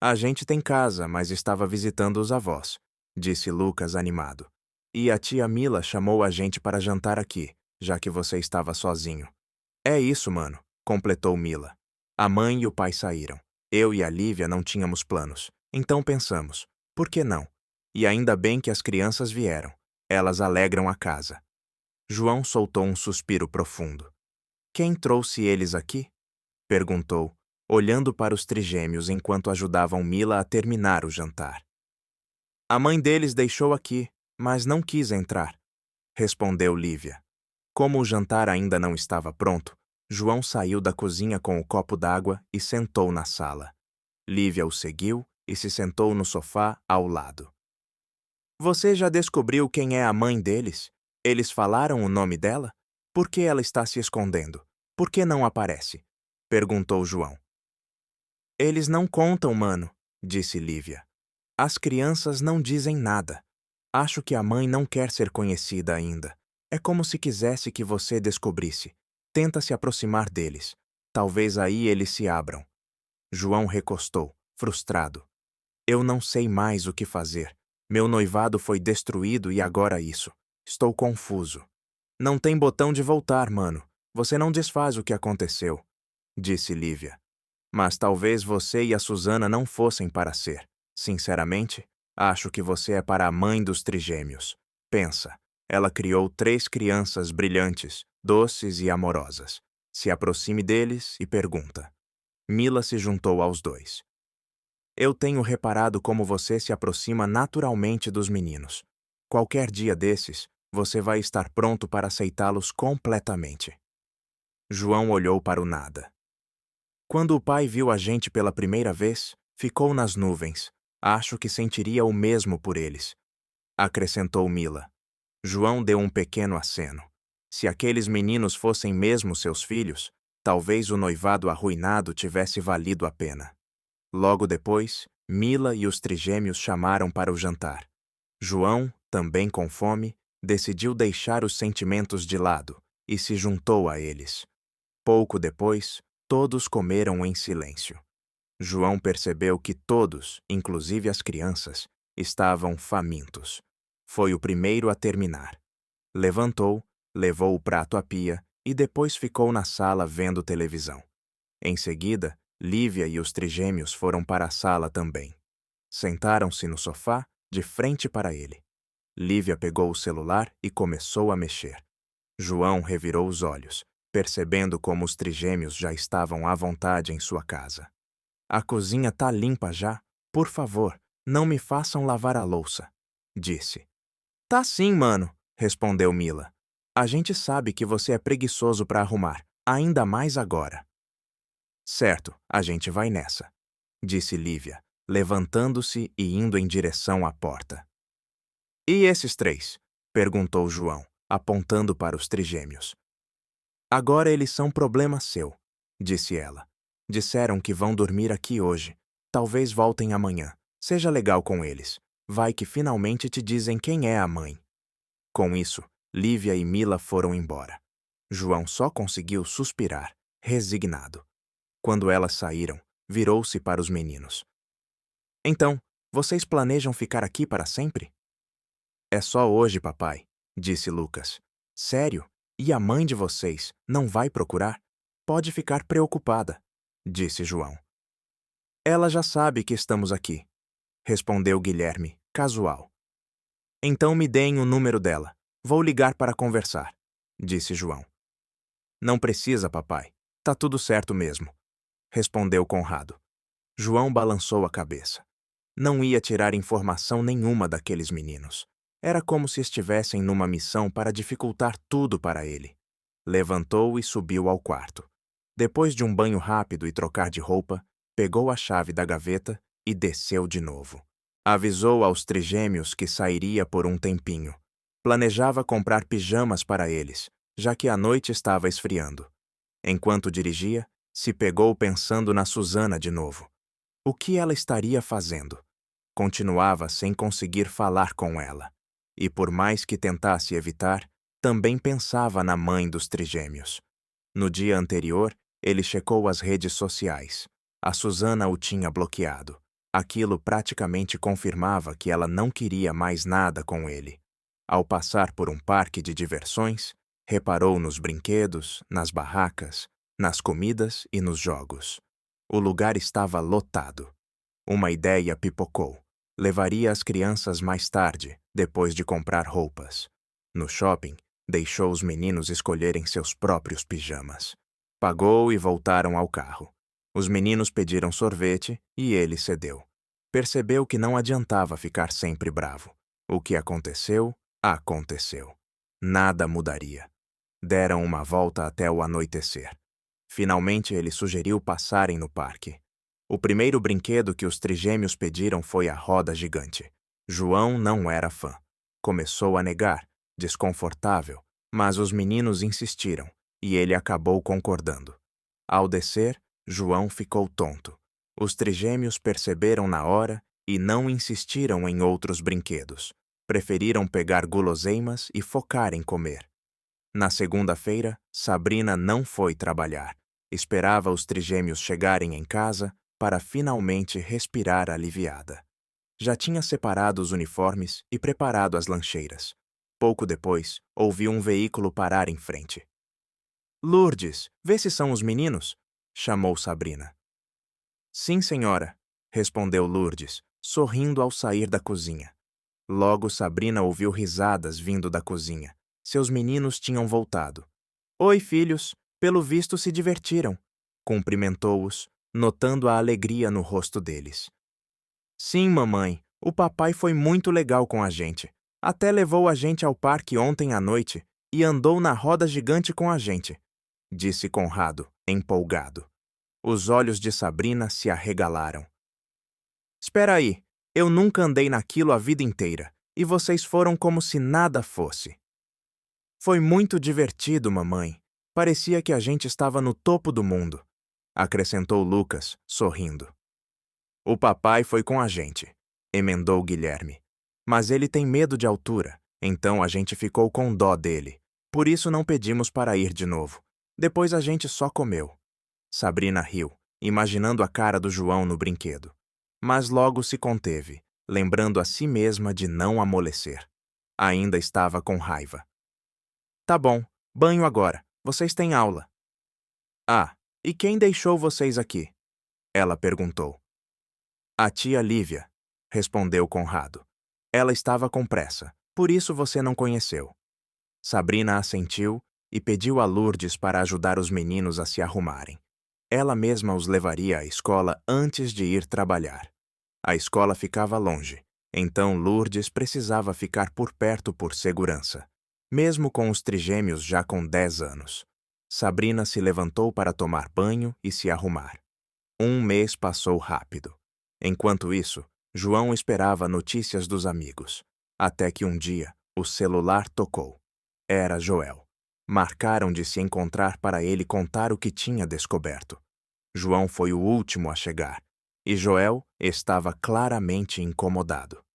A gente tem casa, mas estava visitando os avós, disse Lucas animado. E a tia Mila chamou a gente para jantar aqui, já que você estava sozinho. É isso, mano, completou Mila. A mãe e o pai saíram. Eu e a Lívia não tínhamos planos, então pensamos, Por que não? E ainda bem que as crianças vieram. Elas alegram a casa. João soltou um suspiro profundo. Quem trouxe eles aqui? Perguntou, olhando para os trigêmeos enquanto ajudavam Mila a terminar o jantar. A mãe deles deixou aqui, mas não quis entrar, respondeu Lívia. Como o jantar ainda não estava pronto, João saiu da cozinha com o copo d'água e sentou na sala. Lívia o seguiu e se sentou no sofá ao lado. Você já descobriu quem é a mãe deles? Eles falaram o nome dela? Por que ela está se escondendo? Por que não aparece? Perguntou João. Eles não contam, mano, disse Lívia. As crianças não dizem nada. Acho que a mãe não quer ser conhecida ainda. É como se quisesse que você descobrisse. Tenta se aproximar deles. Talvez aí eles se abram. João recostou, frustrado. Eu não sei mais o que fazer. Meu noivado foi destruído e agora isso. Estou confuso. Não tem botão de voltar, mano. Você não desfaz o que aconteceu, disse Lívia. Mas talvez você e a Susana não fossem para ser. Sinceramente, acho que você é para a mãe dos trigêmeos. Pensa, ela criou 3 crianças brilhantes, doces e amorosas. Se aproxime deles e pergunta. Mila se juntou aos dois. Eu tenho reparado como você se aproxima naturalmente dos meninos. Qualquer dia desses, você vai estar pronto para aceitá-los completamente. João olhou para o nada. Quando o pai viu a gente pela primeira vez, ficou nas nuvens. Acho que sentiria o mesmo por eles, acrescentou Mila. João deu um pequeno aceno. Se aqueles meninos fossem mesmo seus filhos, talvez o noivado arruinado tivesse valido a pena. Logo depois, Mila e os trigêmeos chamaram para o jantar. João, também com fome, decidiu deixar os sentimentos de lado e se juntou a eles. Pouco depois, todos comeram em silêncio. João percebeu que todos, inclusive as crianças, estavam famintos. Foi o primeiro a terminar. Levantou, levou o prato à pia e depois ficou na sala vendo televisão. Em seguida, Lívia e os trigêmeos foram para a sala também. Sentaram-se no sofá, de frente para ele. Lívia pegou o celular e começou a mexer. João revirou os olhos, percebendo como os trigêmeos já estavam à vontade em sua casa. A cozinha tá limpa já? Por favor, não me façam lavar a louça, disse. Tá sim, mano, respondeu Mila. A gente sabe que você é preguiçoso para arrumar, ainda mais agora. Certo, a gente vai nessa, disse Lívia, levantando-se e indo em direção à porta. E esses 3? Perguntou João, apontando para os trigêmeos. Agora eles são problema seu, disse ela. Disseram que vão dormir aqui hoje. Talvez voltem amanhã. Seja legal com eles. Vai que finalmente te dizem quem é a mãe. Com isso, Lívia e Mila foram embora. João só conseguiu suspirar, resignado. Quando elas saíram, virou-se para os meninos. Então, vocês planejam ficar aqui para sempre? É só hoje, papai, disse Lucas. Sério? E a mãe de vocês não vai procurar? Pode ficar preocupada, disse João. Ela já sabe que estamos aqui, respondeu Guilherme, casual. Então me deem o número dela. Vou ligar para conversar, disse João. Não precisa, papai. Tá tudo certo mesmo, respondeu Conrado. João balançou a cabeça. Não ia tirar informação nenhuma daqueles meninos. Era como se estivessem numa missão para dificultar tudo para ele. Levantou e subiu ao quarto. Depois de um banho rápido e trocar de roupa, pegou a chave da gaveta e desceu de novo. Avisou aos trigêmeos que sairia por um tempinho. Planejava comprar pijamas para eles, já que a noite estava esfriando. Enquanto dirigia, se pegou pensando na Susana de novo. O que ela estaria fazendo? Continuava sem conseguir falar com ela. E por mais que tentasse evitar, também pensava na mãe dos trigêmeos. No dia anterior, ele checou as redes sociais. A Susana o tinha bloqueado. Aquilo praticamente confirmava que ela não queria mais nada com ele. Ao passar por um parque de diversões, reparou nos brinquedos, nas barracas, nas comidas e nos jogos. O lugar estava lotado. Uma ideia pipocou. Levaria as crianças mais tarde, depois de comprar roupas. No shopping, deixou os meninos escolherem seus próprios pijamas. Pagou e voltaram ao carro. Os meninos pediram sorvete e ele cedeu. Percebeu que não adiantava ficar sempre bravo. O que aconteceu, aconteceu. Nada mudaria. Deram uma volta até o anoitecer. Finalmente ele sugeriu passarem no parque. O primeiro brinquedo que os trigêmeos pediram foi a roda gigante. João não era fã. Começou a negar, desconfortável, mas os meninos insistiram, e ele acabou concordando. Ao descer, João ficou tonto. Os trigêmeos perceberam na hora e não insistiram em outros brinquedos. Preferiram pegar guloseimas e focar em comer. Na segunda-feira, Sabrina não foi trabalhar. Esperava os trigêmeos chegarem em casa para finalmente respirar aliviada. Já tinha separado os uniformes e preparado as lancheiras. Pouco depois, ouviu um veículo parar em frente. "Lourdes, vê se são os meninos?" chamou Sabrina. "Sim, senhora", respondeu Lourdes, sorrindo ao sair da cozinha. Logo Sabrina ouviu risadas vindo da cozinha. Seus meninos tinham voltado. "Oi, filhos, pelo visto se divertiram", cumprimentou-os, notando a alegria no rosto deles. "Sim, mamãe, o papai foi muito legal com a gente. Até levou a gente ao parque ontem à noite e andou na roda gigante com a gente", disse Conrado, empolgado. Os olhos de Sabrina se arregalaram. "Espera aí, eu nunca andei naquilo a vida inteira, e vocês foram como se nada fosse." "Foi muito divertido, mamãe. Parecia que a gente estava no topo do mundo", acrescentou Lucas, sorrindo. "O papai foi com a gente", emendou Guilherme. "Mas ele tem medo de altura, então a gente ficou com dó dele. Por isso não pedimos para ir de novo. Depois a gente só comeu." Sabrina riu, imaginando a cara do João no brinquedo. Mas logo se conteve, lembrando a si mesma de não amolecer. Ainda estava com raiva. "Tá bom, banho agora. Vocês têm aula." "Ah, e quem deixou vocês aqui?" ela perguntou. "A tia Lívia", respondeu Conrado. "Ela estava com pressa, por isso você não conheceu." Sabrina assentiu e pediu a Lourdes para ajudar os meninos a se arrumarem. Ela mesma os levaria à escola antes de ir trabalhar. A escola ficava longe, então Lourdes precisava ficar por perto por segurança, mesmo com os trigêmeos já com 10 anos. Sabrina se levantou para tomar banho e se arrumar. Um mês passou rápido. Enquanto isso, João esperava notícias dos amigos, até que um dia o celular tocou. Era Joel. Marcaram de se encontrar para ele contar o que tinha descoberto. João foi o último a chegar, e Joel estava claramente incomodado.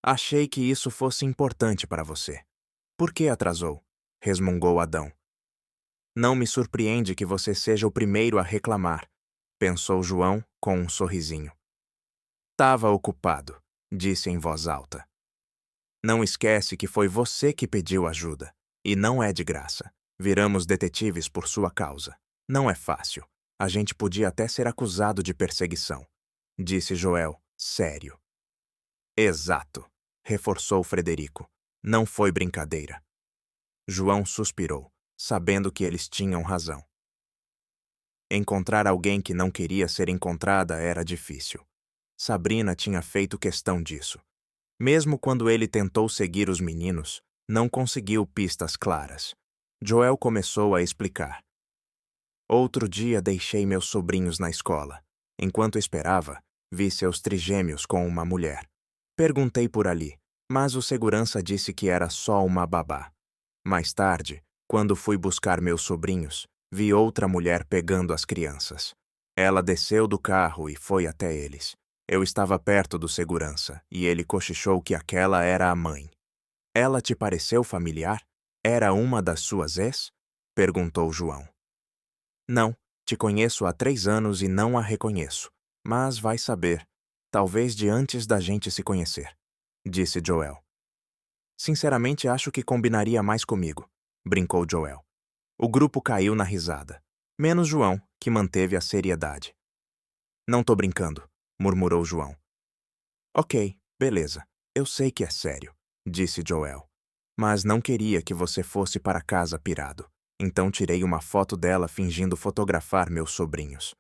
"Achei que isso fosse importante para você. Por que atrasou?" resmungou Adão. "Não me surpreende que você seja o primeiro a reclamar", pensou João com um sorrisinho. "Tava ocupado", disse em voz alta. "Não esquece que foi você que pediu ajuda, e não é de graça. Viramos detetives por sua causa. Não é fácil. A gente podia até ser acusado de perseguição", disse Joel, sério. "Exato", reforçou Frederico. "Não foi brincadeira." João suspirou, sabendo que eles tinham razão. Encontrar alguém que não queria ser encontrada era difícil. Sabrina tinha feito questão disso. Mesmo quando ele tentou seguir os meninos, não conseguiu pistas claras. Joel começou a explicar. "Outro dia deixei meus sobrinhos na escola. Enquanto esperava, vi seus trigêmeos com uma mulher. Perguntei por ali, mas o segurança disse que era só uma babá. Mais tarde, quando fui buscar meus sobrinhos, vi outra mulher pegando as crianças. Ela desceu do carro e foi até eles. Eu estava perto do segurança e ele cochichou que aquela era a mãe." "Ela te pareceu familiar? Era uma das suas ex?" perguntou João. "Não, te conheço há 3 anos e não a reconheço. Mas vai saber, talvez de antes da gente se conhecer", disse Joel. "Sinceramente acho que combinaria mais comigo", brincou Joel. O grupo caiu na risada, menos João, que manteve a seriedade. "Não tô brincando", murmurou João. Ok, beleza. Eu sei que é sério, disse Joel. Mas não queria que você fosse para casa pirado. Então tirei uma foto dela fingindo fotografar meus sobrinhos.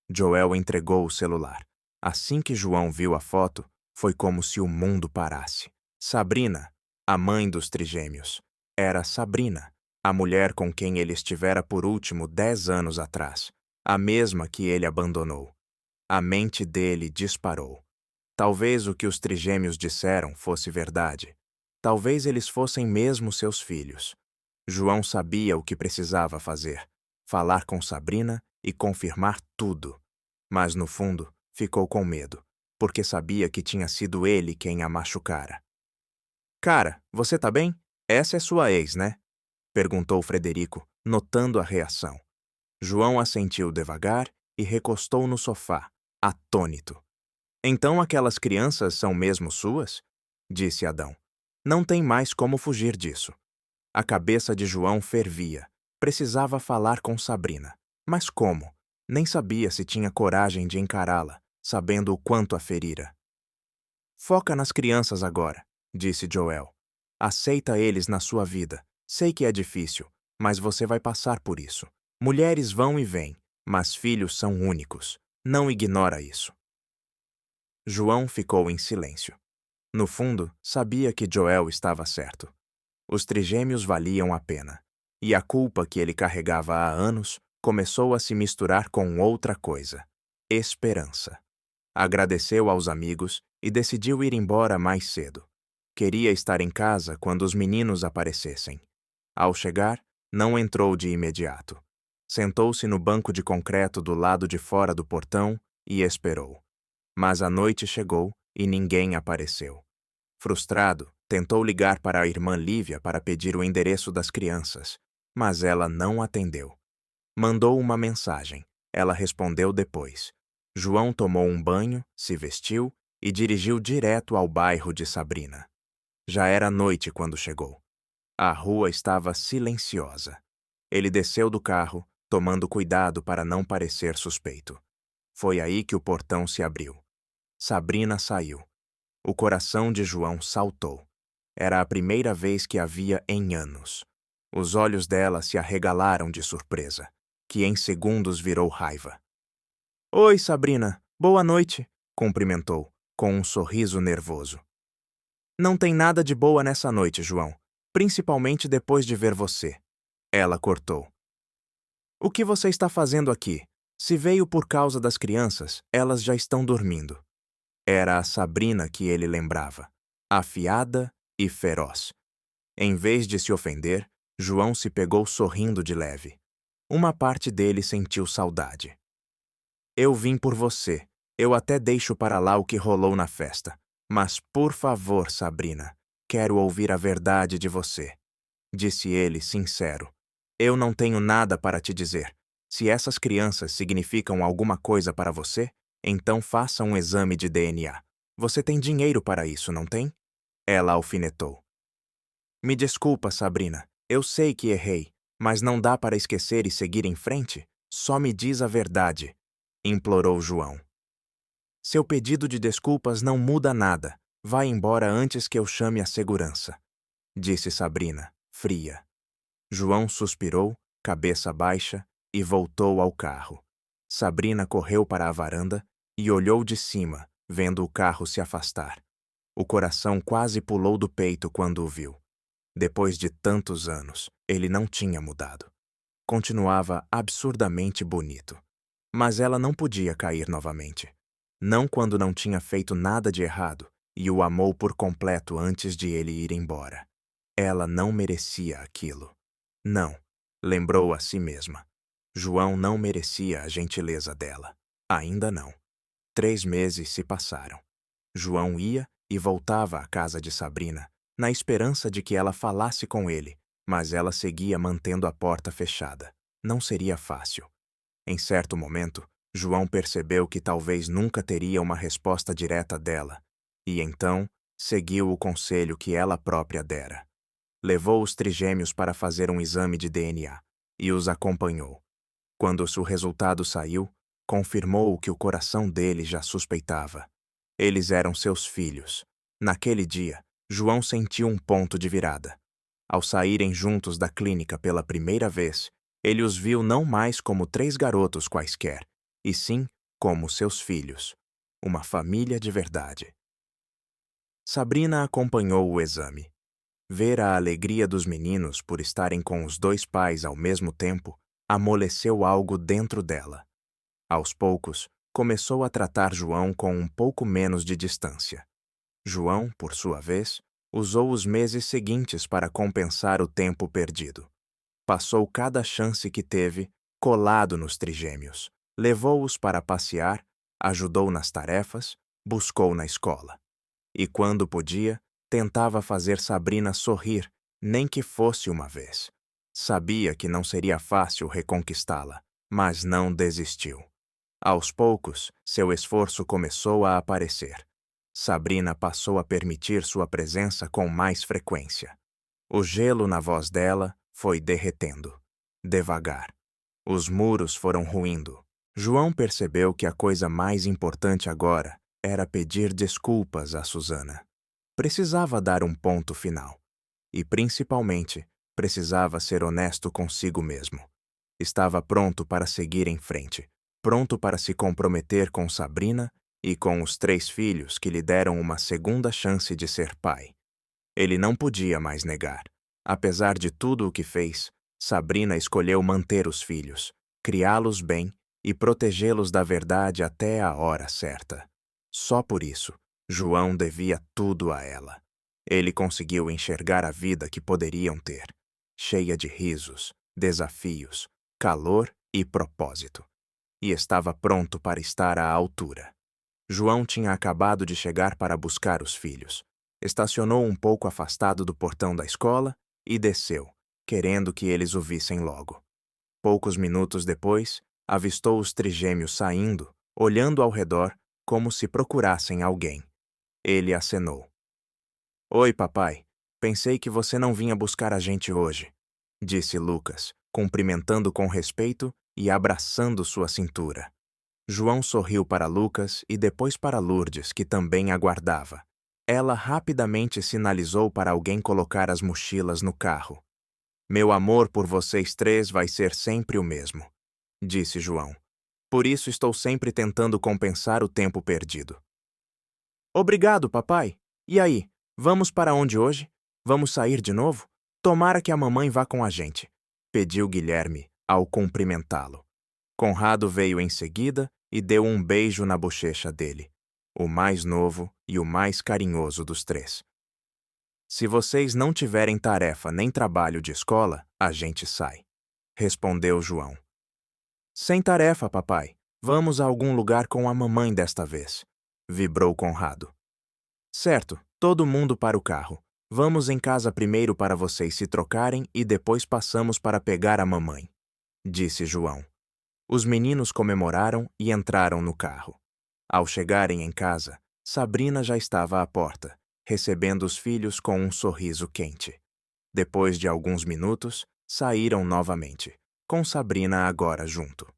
Joel entregou o celular. Assim que João viu a foto, foi como se o mundo parasse. Sabrina, a mãe dos trigêmeos. Era Sabrina, a mulher com quem ele estivera por último 10 anos atrás. A mesma que ele abandonou. A mente dele disparou. Talvez o que os trigêmeos disseram fosse verdade. Talvez eles fossem mesmo seus filhos. João sabia o que precisava fazer: falar com Sabrina e confirmar tudo. Mas, no fundo, ficou com medo, porque sabia que tinha sido ele quem a machucara. Cara, você tá bem? Essa é sua ex, né? Perguntou Frederico, notando a reação. João assentiu devagar e recostou no sofá, atônito. Então aquelas crianças são mesmo suas? Disse Adão. Não tem mais como fugir disso. A cabeça de João fervia. Precisava falar com Sabrina. Mas como? Nem sabia se tinha coragem de encará-la, sabendo o quanto a ferira. Foca nas crianças agora, disse Joel. Aceita eles na sua vida. Sei que é difícil, mas você vai passar por isso. Mulheres vão e vêm, mas filhos são únicos. Não ignora isso. João ficou em silêncio. No fundo, sabia que Joel estava certo. Os trigêmeos valiam a pena, e a culpa que ele carregava há anos começou a se misturar com outra coisa: esperança. Agradeceu aos amigos e decidiu ir embora mais cedo. Queria estar em casa quando os meninos aparecessem. Ao chegar, não entrou de imediato. Sentou-se no banco de concreto do lado de fora do portão e esperou. Mas a noite chegou e ninguém apareceu. Frustrado, tentou ligar para a irmã Lívia para pedir o endereço das crianças, mas ela não atendeu. Mandou uma mensagem. Ela respondeu depois. João tomou um banho, se vestiu e dirigiu direto ao bairro de Sabrina. Já era noite quando chegou. A rua estava silenciosa. Ele desceu do carro, tomando cuidado para não parecer suspeito. Foi aí que o portão se abriu. Sabrina saiu. O coração de João saltou. Era a primeira vez que a via em anos. Os olhos dela se arregalaram de surpresa, que em segundos virou raiva. Oi, Sabrina. Boa noite, cumprimentou, com um sorriso nervoso. Não tem nada de boa nessa noite, João, principalmente depois de ver você. Ela cortou. O que você está fazendo aqui? Se veio por causa das crianças, elas já estão dormindo. Era a Sabrina que ele lembrava, afiada e feroz. Em vez de se ofender, João se pegou sorrindo de leve. Uma parte dele sentiu saudade. Eu vim por você. Eu até deixo para lá o que rolou na festa. Mas, por favor, Sabrina, quero ouvir a verdade de você. Disse ele, sincero. Eu não tenho nada para te dizer. Se essas crianças significam alguma coisa para você, então faça um exame de DNA. Você tem dinheiro para isso, não tem? Ela alfinetou. Me desculpa, Sabrina. Eu sei que errei, mas não dá para esquecer e seguir em frente? Só me diz a verdade, implorou João. Seu pedido de desculpas não muda nada. Vá embora antes que eu chame a segurança, disse Sabrina, fria. João suspirou, cabeça baixa, e voltou ao carro. Sabrina correu para a varanda e olhou de cima, vendo o carro se afastar. O coração quase pulou do peito quando o viu. Depois de tantos anos, ele não tinha mudado. Continuava absurdamente bonito. Mas ela não podia cair novamente. Não quando não tinha feito nada de errado e o amou por completo antes de ele ir embora. Ela não merecia aquilo. Não, lembrou a si mesma. João não merecia a gentileza dela. Ainda não. 3 meses se passaram. João ia e voltava à casa de Sabrina, na esperança de que ela falasse com ele, mas ela seguia mantendo a porta fechada. Não seria fácil. Em certo momento, João percebeu que talvez nunca teria uma resposta direta dela, e então seguiu o conselho que ela própria dera. Levou os trigêmeos para fazer um exame de DNA e os acompanhou. Quando o resultado saiu, confirmou o que o coração dele já suspeitava. Eles eram seus filhos. Naquele dia, João sentiu um ponto de virada. Ao saírem juntos da clínica pela primeira vez, ele os viu não mais como 3 garotos quaisquer, e sim como seus filhos. Uma família de verdade. Sabrina acompanhou o exame. Ver a alegria dos meninos por estarem com os 2 pais ao mesmo tempo amoleceu algo dentro dela. Aos poucos, começou a tratar João com um pouco menos de distância. João, por sua vez, usou os meses seguintes para compensar o tempo perdido. Passou cada chance que teve colado nos trigêmeos. Levou-os para passear, ajudou nas tarefas, buscou na escola. E quando podia, tentava fazer Sabrina sorrir, nem que fosse uma vez. Sabia que não seria fácil reconquistá-la, mas não desistiu. Aos poucos, seu esforço começou a aparecer. Sabrina passou a permitir sua presença com mais frequência. O gelo na voz dela foi derretendo. Devagar. Os muros foram ruindo. João percebeu que a coisa mais importante agora era pedir desculpas a Susana. Precisava dar um ponto final. E, principalmente, precisava ser honesto consigo mesmo. Estava pronto para seguir em frente, pronto para se comprometer com Sabrina e com os 3 filhos que lhe deram uma segunda chance de ser pai. Ele não podia mais negar. Apesar de tudo o que fez, Sabrina escolheu manter os filhos, criá-los bem e protegê-los da verdade até a hora certa. Só por isso, João devia tudo a ela. Ele conseguiu enxergar a vida que poderiam ter, cheia de risos, desafios, calor e propósito. E estava pronto para estar à altura. João tinha acabado de chegar para buscar os filhos. Estacionou um pouco afastado do portão da escola e desceu, querendo que eles o vissem logo. Poucos minutos depois, avistou os trigêmeos saindo, olhando ao redor como se procurassem alguém. Ele acenou. "Oi, papai. Pensei que você não vinha buscar a gente hoje", disse Lucas, cumprimentando com respeito e abraçando sua cintura. João sorriu para Lucas e depois para Lourdes, que também aguardava. Ela rapidamente sinalizou para alguém colocar as mochilas no carro. "Meu amor por vocês 3 vai ser sempre o mesmo", disse João. "Por isso estou sempre tentando compensar o tempo perdido." "Obrigado, papai. E aí, vamos para onde hoje? Vamos sair de novo? Tomara que a mamãe vá com a gente", pediu Guilherme, ao cumprimentá-lo. Conrado veio em seguida e deu um beijo na bochecha dele, o mais novo e o mais carinhoso dos 3. "Se vocês não tiverem tarefa nem trabalho de escola, a gente sai", respondeu João. "Sem tarefa, papai. Vamos a algum lugar com a mamãe desta vez", vibrou Conrado. "Certo, todo mundo para o carro. Vamos em casa primeiro para vocês se trocarem e depois passamos para pegar a mamãe", disse João. Os meninos comemoraram e entraram no carro. Ao chegarem em casa, Sabrina já estava à porta, recebendo os filhos com um sorriso quente. Depois de alguns minutos, saíram novamente, com Sabrina agora junto.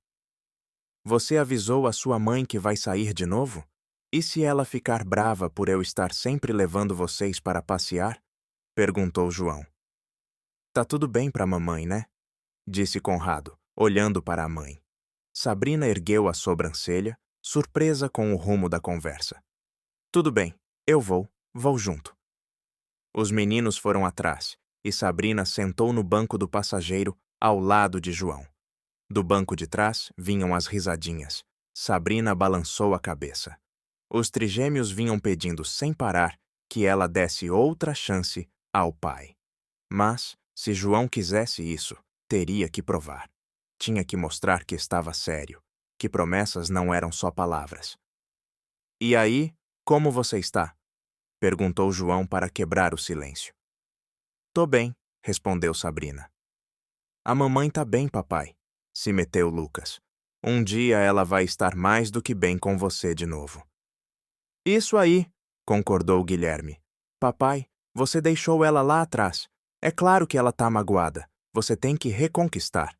"Você avisou a sua mãe que vai sair de novo? E se ela ficar brava por eu estar sempre levando vocês para passear?", perguntou João. "Tá tudo bem para a mamãe, né?", disse Conrado, olhando para a mãe. Sabrina ergueu a sobrancelha, surpresa com o rumo da conversa. "Tudo bem, eu vou junto." Os meninos foram atrás, e Sabrina sentou no banco do passageiro, ao lado de João. Do banco de trás vinham as risadinhas. Sabrina balançou a cabeça. Os trigêmeos vinham pedindo sem parar que ela desse outra chance ao pai. Mas, se João quisesse isso, teria que provar. Tinha que mostrar que estava sério, que promessas não eram só palavras. "E aí, como você está?", perguntou João para quebrar o silêncio. "Tô bem", respondeu Sabrina. "A mamãe tá bem, papai", se meteu Lucas. "Um dia ela vai estar mais do que bem com você de novo." "Isso aí", concordou Guilherme. "Papai, você deixou ela lá atrás. É claro que ela tá magoada. Você tem que reconquistar."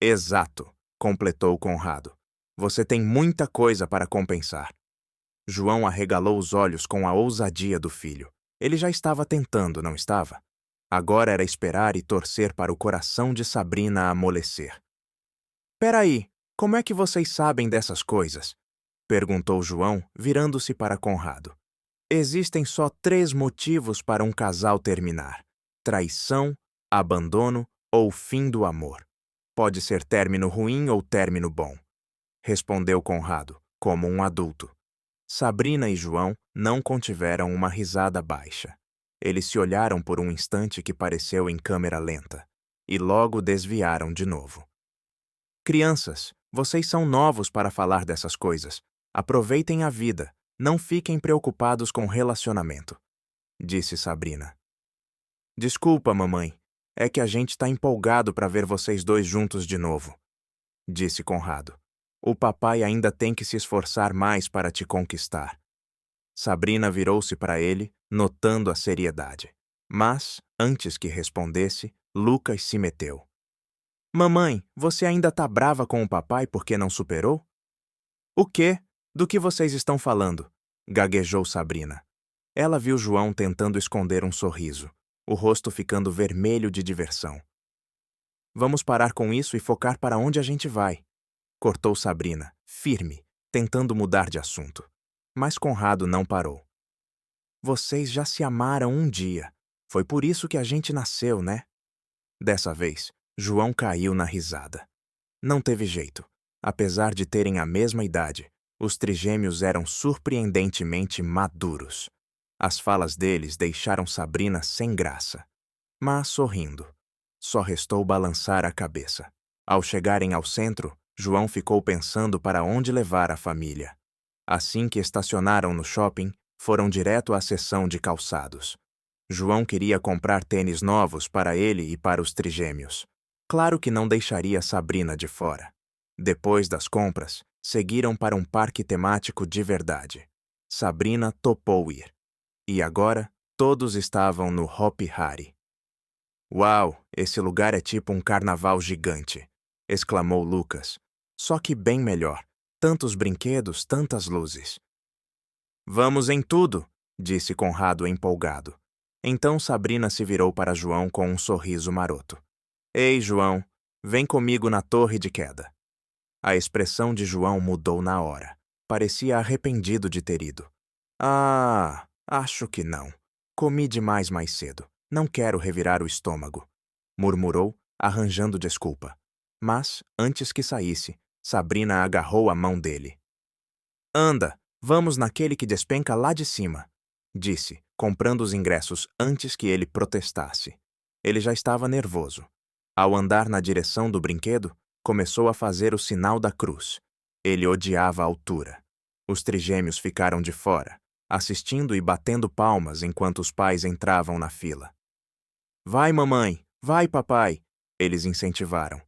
"Exato", completou Conrado. "Você tem muita coisa para compensar." João arregalou os olhos com a ousadia do filho. Ele já estava tentando, não estava? Agora era esperar e torcer para o coração de Sabrina amolecer. Peraí, como é que vocês sabem dessas coisas? Perguntou João, virando-se para Conrado. Existem só 3 motivos para um casal terminar: traição, abandono ou fim do amor. Pode ser término ruim ou término bom, respondeu Conrado, como um adulto. Sabrina e João não contiveram uma risada baixa. Eles se olharam por um instante que pareceu em câmera lenta, e logo desviaram de novo. Crianças, vocês são novos para falar dessas coisas. Aproveitem a vida, não fiquem preocupados com relacionamento, disse Sabrina. Desculpa, mamãe, é que a gente está empolgado para ver vocês dois juntos de novo, disse Conrado. O papai ainda tem que se esforçar mais para te conquistar. Sabrina virou-se para ele, notando a seriedade. Mas, antes que respondesse, Lucas se meteu. Mamãe, você ainda tá brava com o papai porque não superou? O quê? Do que vocês estão falando? Gaguejou Sabrina. Ela viu João tentando esconder um sorriso, o rosto ficando vermelho de diversão. Vamos parar com isso e focar para onde a gente vai, cortou Sabrina, firme, tentando mudar de assunto. Mas Conrado não parou. Vocês já se amaram um dia. Foi por isso que a gente nasceu, né? Dessa vez, João caiu na risada. Não teve jeito. Apesar de terem a mesma idade, os trigêmeos eram surpreendentemente maduros. As falas deles deixaram Sabrina sem graça, mas sorrindo. Só restou balançar a cabeça. Ao chegarem ao centro, João ficou pensando para onde levar a família. Assim que estacionaram no shopping, foram direto à seção de calçados. João queria comprar tênis novos para ele e para os trigêmeos. Claro que não deixaria Sabrina de fora. Depois das compras, seguiram para um parque temático de verdade. Sabrina topou ir. E agora, todos estavam no Hopi Hari. Uau, esse lugar é tipo um carnaval gigante, exclamou Lucas. Só que bem melhor. Tantos brinquedos, tantas luzes. Vamos em tudo, disse Conrado empolgado. Então Sabrina se virou para João com um sorriso maroto. Ei, João, vem comigo na torre de queda. A expressão de João mudou na hora. Parecia arrependido de ter ido. Ah, acho que não. Comi demais mais cedo. Não quero revirar o estômago, murmurou, arranjando desculpa. Mas, antes que saísse, Sabrina agarrou a mão dele. Anda, vamos naquele que despenca lá de cima, disse, comprando os ingressos antes que ele protestasse. Ele já estava nervoso. Ao andar na direção do brinquedo, começou a fazer o sinal da cruz. Ele odiava a altura. Os trigêmeos ficaram de fora, assistindo e batendo palmas enquanto os pais entravam na fila. Vai, mamãe! Vai, papai! Eles incentivaram.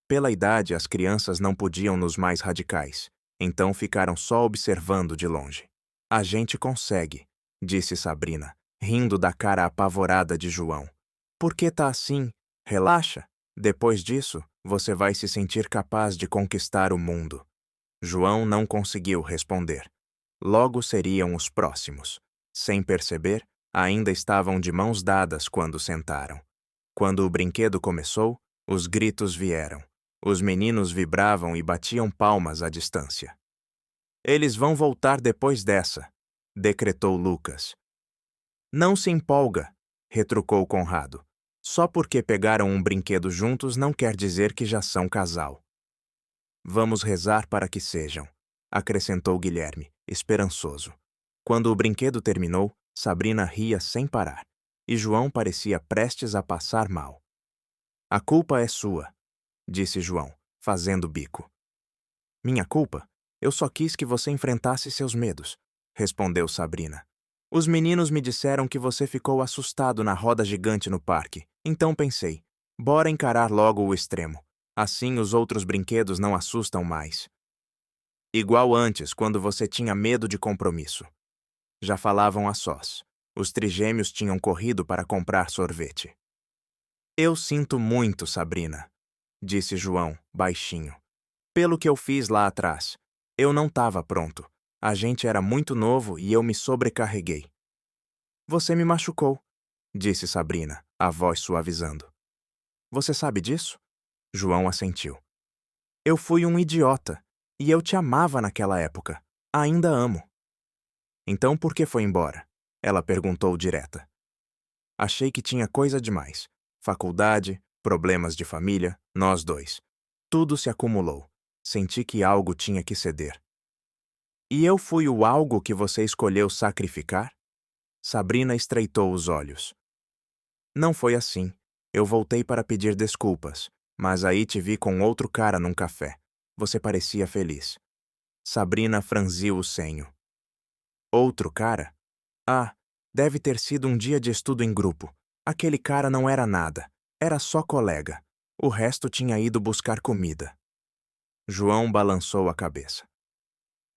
Pela idade, as crianças não podiam nos mais radicais, então ficaram só observando de longe. A gente consegue, disse Sabrina, rindo da cara apavorada de João. Por que tá assim? Relaxa. Depois disso, você vai se sentir capaz de conquistar o mundo. João não conseguiu responder. Logo seriam os próximos. Sem perceber, ainda estavam de mãos dadas quando sentaram. Quando o brinquedo começou, os gritos vieram. Os meninos vibravam e batiam palmas à distância. Eles vão voltar depois dessa, decretou Lucas. Não se empolga, retrucou Conrado. Só porque pegaram um brinquedo juntos não quer dizer que já são casal. Vamos rezar para que sejam, acrescentou Guilherme, esperançoso. Quando o brinquedo terminou, Sabrina ria sem parar, e João parecia prestes a passar mal. A culpa é sua, disse João, fazendo bico. Minha culpa? Eu só quis que você enfrentasse seus medos, respondeu Sabrina. Os meninos me disseram que você ficou assustado na roda gigante no parque, então pensei, bora encarar logo o extremo. Assim os outros brinquedos não assustam mais. Igual antes, quando você tinha medo de compromisso. Já falavam a sós. Os trigêmeos tinham corrido para comprar sorvete. Eu sinto muito, Sabrina, disse João, baixinho. Pelo que eu fiz lá atrás. Eu não estava pronto. A gente era muito novo e eu me sobrecarreguei. Você me machucou, disse Sabrina, a voz suavizando. Você sabe disso? João assentiu. Eu fui um idiota, e eu te amava naquela época. Ainda amo. Então por que foi embora? Ela perguntou direta. Achei que tinha coisa demais. Faculdade, problemas de família, nós dois. Tudo se acumulou. Senti que algo tinha que ceder. E eu fui o algo que você escolheu sacrificar? Sabrina estreitou os olhos. Não foi assim. Eu voltei para pedir desculpas, mas aí te vi com outro cara num café. Você parecia feliz. Sabrina franziu o senho. Outro cara? Ah, deve ter sido um dia de estudo em grupo. Aquele cara não era nada. Era só colega. O resto tinha ido buscar comida. João balançou a cabeça.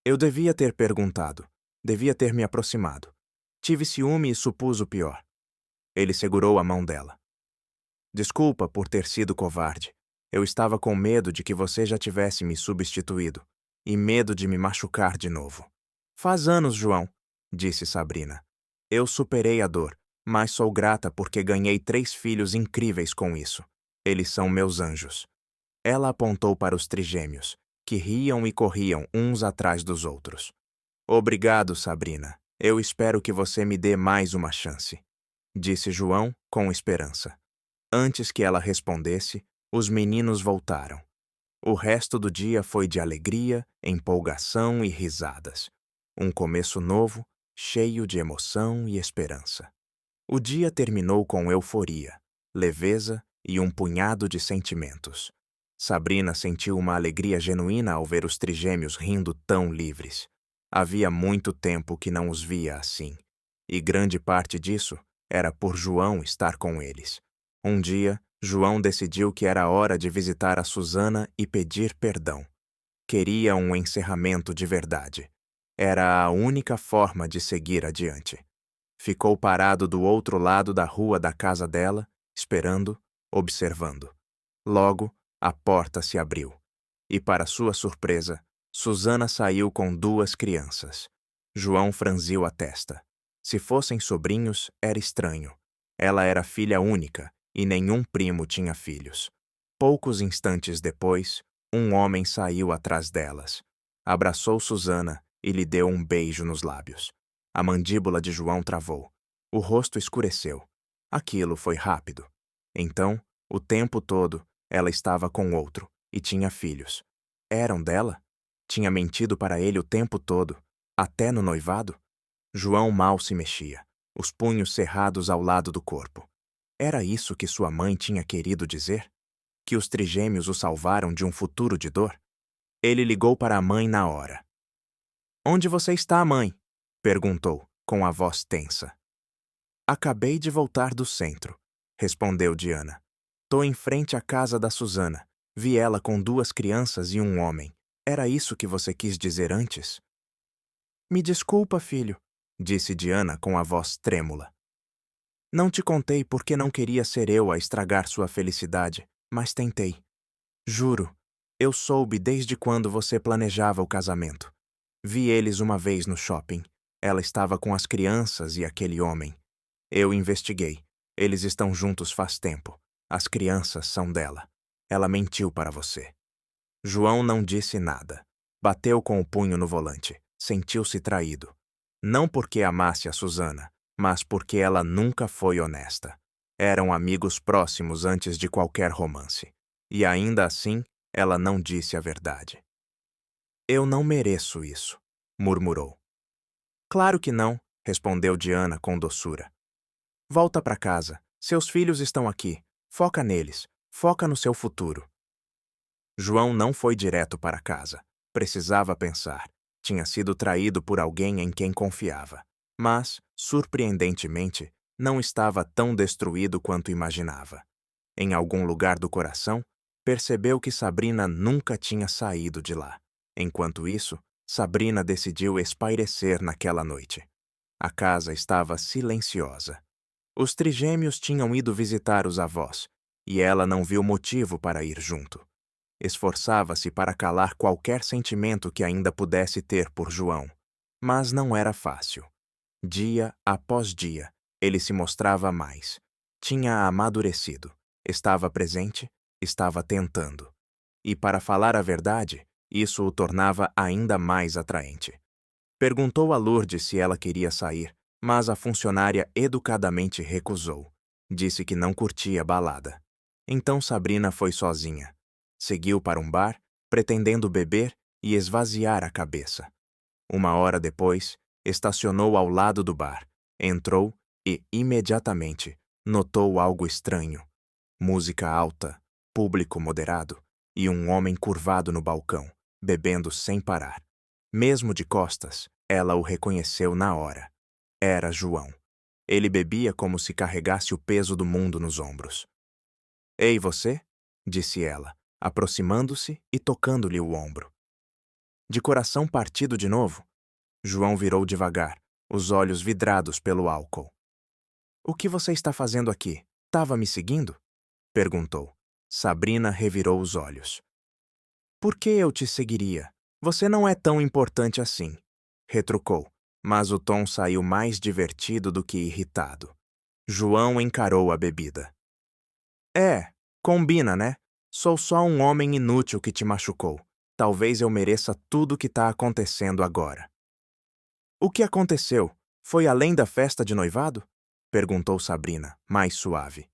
Eu devia ter perguntado. Devia ter me aproximado. Tive ciúme e supus o pior. Ele segurou a mão dela. Desculpa por ter sido covarde. Eu estava com medo de que você já tivesse me substituído. E medo de me machucar de novo. Faz anos, João, disse Sabrina. Eu superei a dor, mas sou grata porque ganhei 3 filhos incríveis com isso. Eles são meus anjos. Ela apontou para os trigêmeos, que riam e corriam uns atrás dos outros. Obrigado, Sabrina. Eu espero que você me dê mais uma chance, disse João com esperança. Antes que ela respondesse, os meninos voltaram. O resto do dia foi de alegria, empolgação e risadas. Um começo novo, cheio de emoção e esperança. O dia terminou com euforia, leveza e um punhado de sentimentos. Sabrina sentiu uma alegria genuína ao ver os trigêmeos rindo tão livres. Havia muito tempo que não os via assim, e grande parte disso era por João estar com eles. Um dia, João decidiu que era hora de visitar a Susana e pedir perdão. Queria um encerramento de verdade. Era a única forma de seguir adiante. Ficou parado do outro lado da rua da casa dela, esperando, observando. Logo, a porta se abriu. E, para sua surpresa, Susana saiu com 2 crianças. João franziu a testa. Se fossem sobrinhos, era estranho. Ela era filha única, e nenhum primo tinha filhos. Poucos instantes depois, um homem saiu atrás delas. Abraçou Susana e lhe deu um beijo nos lábios. A mandíbula de João travou. O rosto escureceu. Aquilo foi rápido. Então, o tempo todo, ela estava com outro e tinha filhos. Eram dela? Tinha mentido para ele o tempo todo, até no noivado? João mal se mexia, os punhos cerrados ao lado do corpo. Era isso que sua mãe tinha querido dizer? Que os trigêmeos o salvaram de um futuro de dor? Ele ligou para a mãe na hora. Onde você está, mãe? Perguntou, com a voz tensa. Acabei de voltar do centro, respondeu Diana. Tô em frente à casa da Susana. Vi ela com 2 crianças e um homem. Era isso que você quis dizer antes? Me desculpa, filho, disse Diana com a voz trêmula. Não te contei porque não queria ser eu a estragar sua felicidade, mas tentei. Juro, eu soube desde quando você planejava o casamento. Vi eles uma vez no shopping. Ela estava com as crianças e aquele homem. Eu investiguei. Eles estão juntos faz tempo. As crianças são dela. Ela mentiu para você. João não disse nada. Bateu com o punho no volante. Sentiu-se traído. Não porque amasse a Susana, mas porque ela nunca foi honesta. Eram amigos próximos antes de qualquer romance. E ainda assim, ela não disse a verdade. Eu não mereço isso, murmurou. Claro que não, respondeu Diana com doçura. Volta para casa. Seus filhos estão aqui. Foca neles. Foca no seu futuro. João não foi direto para casa. Precisava pensar. Tinha sido traído por alguém em quem confiava. Mas, surpreendentemente, não estava tão destruído quanto imaginava. Em algum lugar do coração, percebeu que Sabrina nunca tinha saído de lá. Enquanto isso, Sabrina decidiu espairecer naquela noite. A casa estava silenciosa. Os trigêmeos tinham ido visitar os avós, e ela não viu motivo para ir junto. Esforçava-se para calar qualquer sentimento que ainda pudesse ter por João, mas não era fácil. Dia após dia, ele se mostrava mais. Tinha amadurecido, estava presente, estava tentando. E, para falar a verdade, isso o tornava ainda mais atraente. Perguntou a Lourdes se ela queria sair, mas a funcionária educadamente recusou. Disse que não curtia balada. Então Sabrina foi sozinha. Seguiu para um bar, pretendendo beber e esvaziar a cabeça. 1 hora depois, estacionou ao lado do bar, entrou e, imediatamente, notou algo estranho. Música alta, público moderado e um homem curvado no balcão, bebendo sem parar. Mesmo de costas, ela o reconheceu na hora. Era João. Ele bebia como se carregasse o peso do mundo nos ombros. "Ei, você?", disse ela, aproximando-se e tocando-lhe o ombro. De coração partido de novo, João virou devagar, os olhos vidrados pelo álcool. "O que você está fazendo aqui? Tava me seguindo?", perguntou. Sabrina revirou os olhos. "Por que eu te seguiria? Você não é tão importante assim", retrucou, mas o tom saiu mais divertido do que irritado. João encarou a bebida. "É, combina, né? Sou só um homem inútil que te machucou. Talvez eu mereça tudo o que está acontecendo agora." "O que aconteceu? Foi além da festa de noivado?", perguntou Sabrina, mais suave.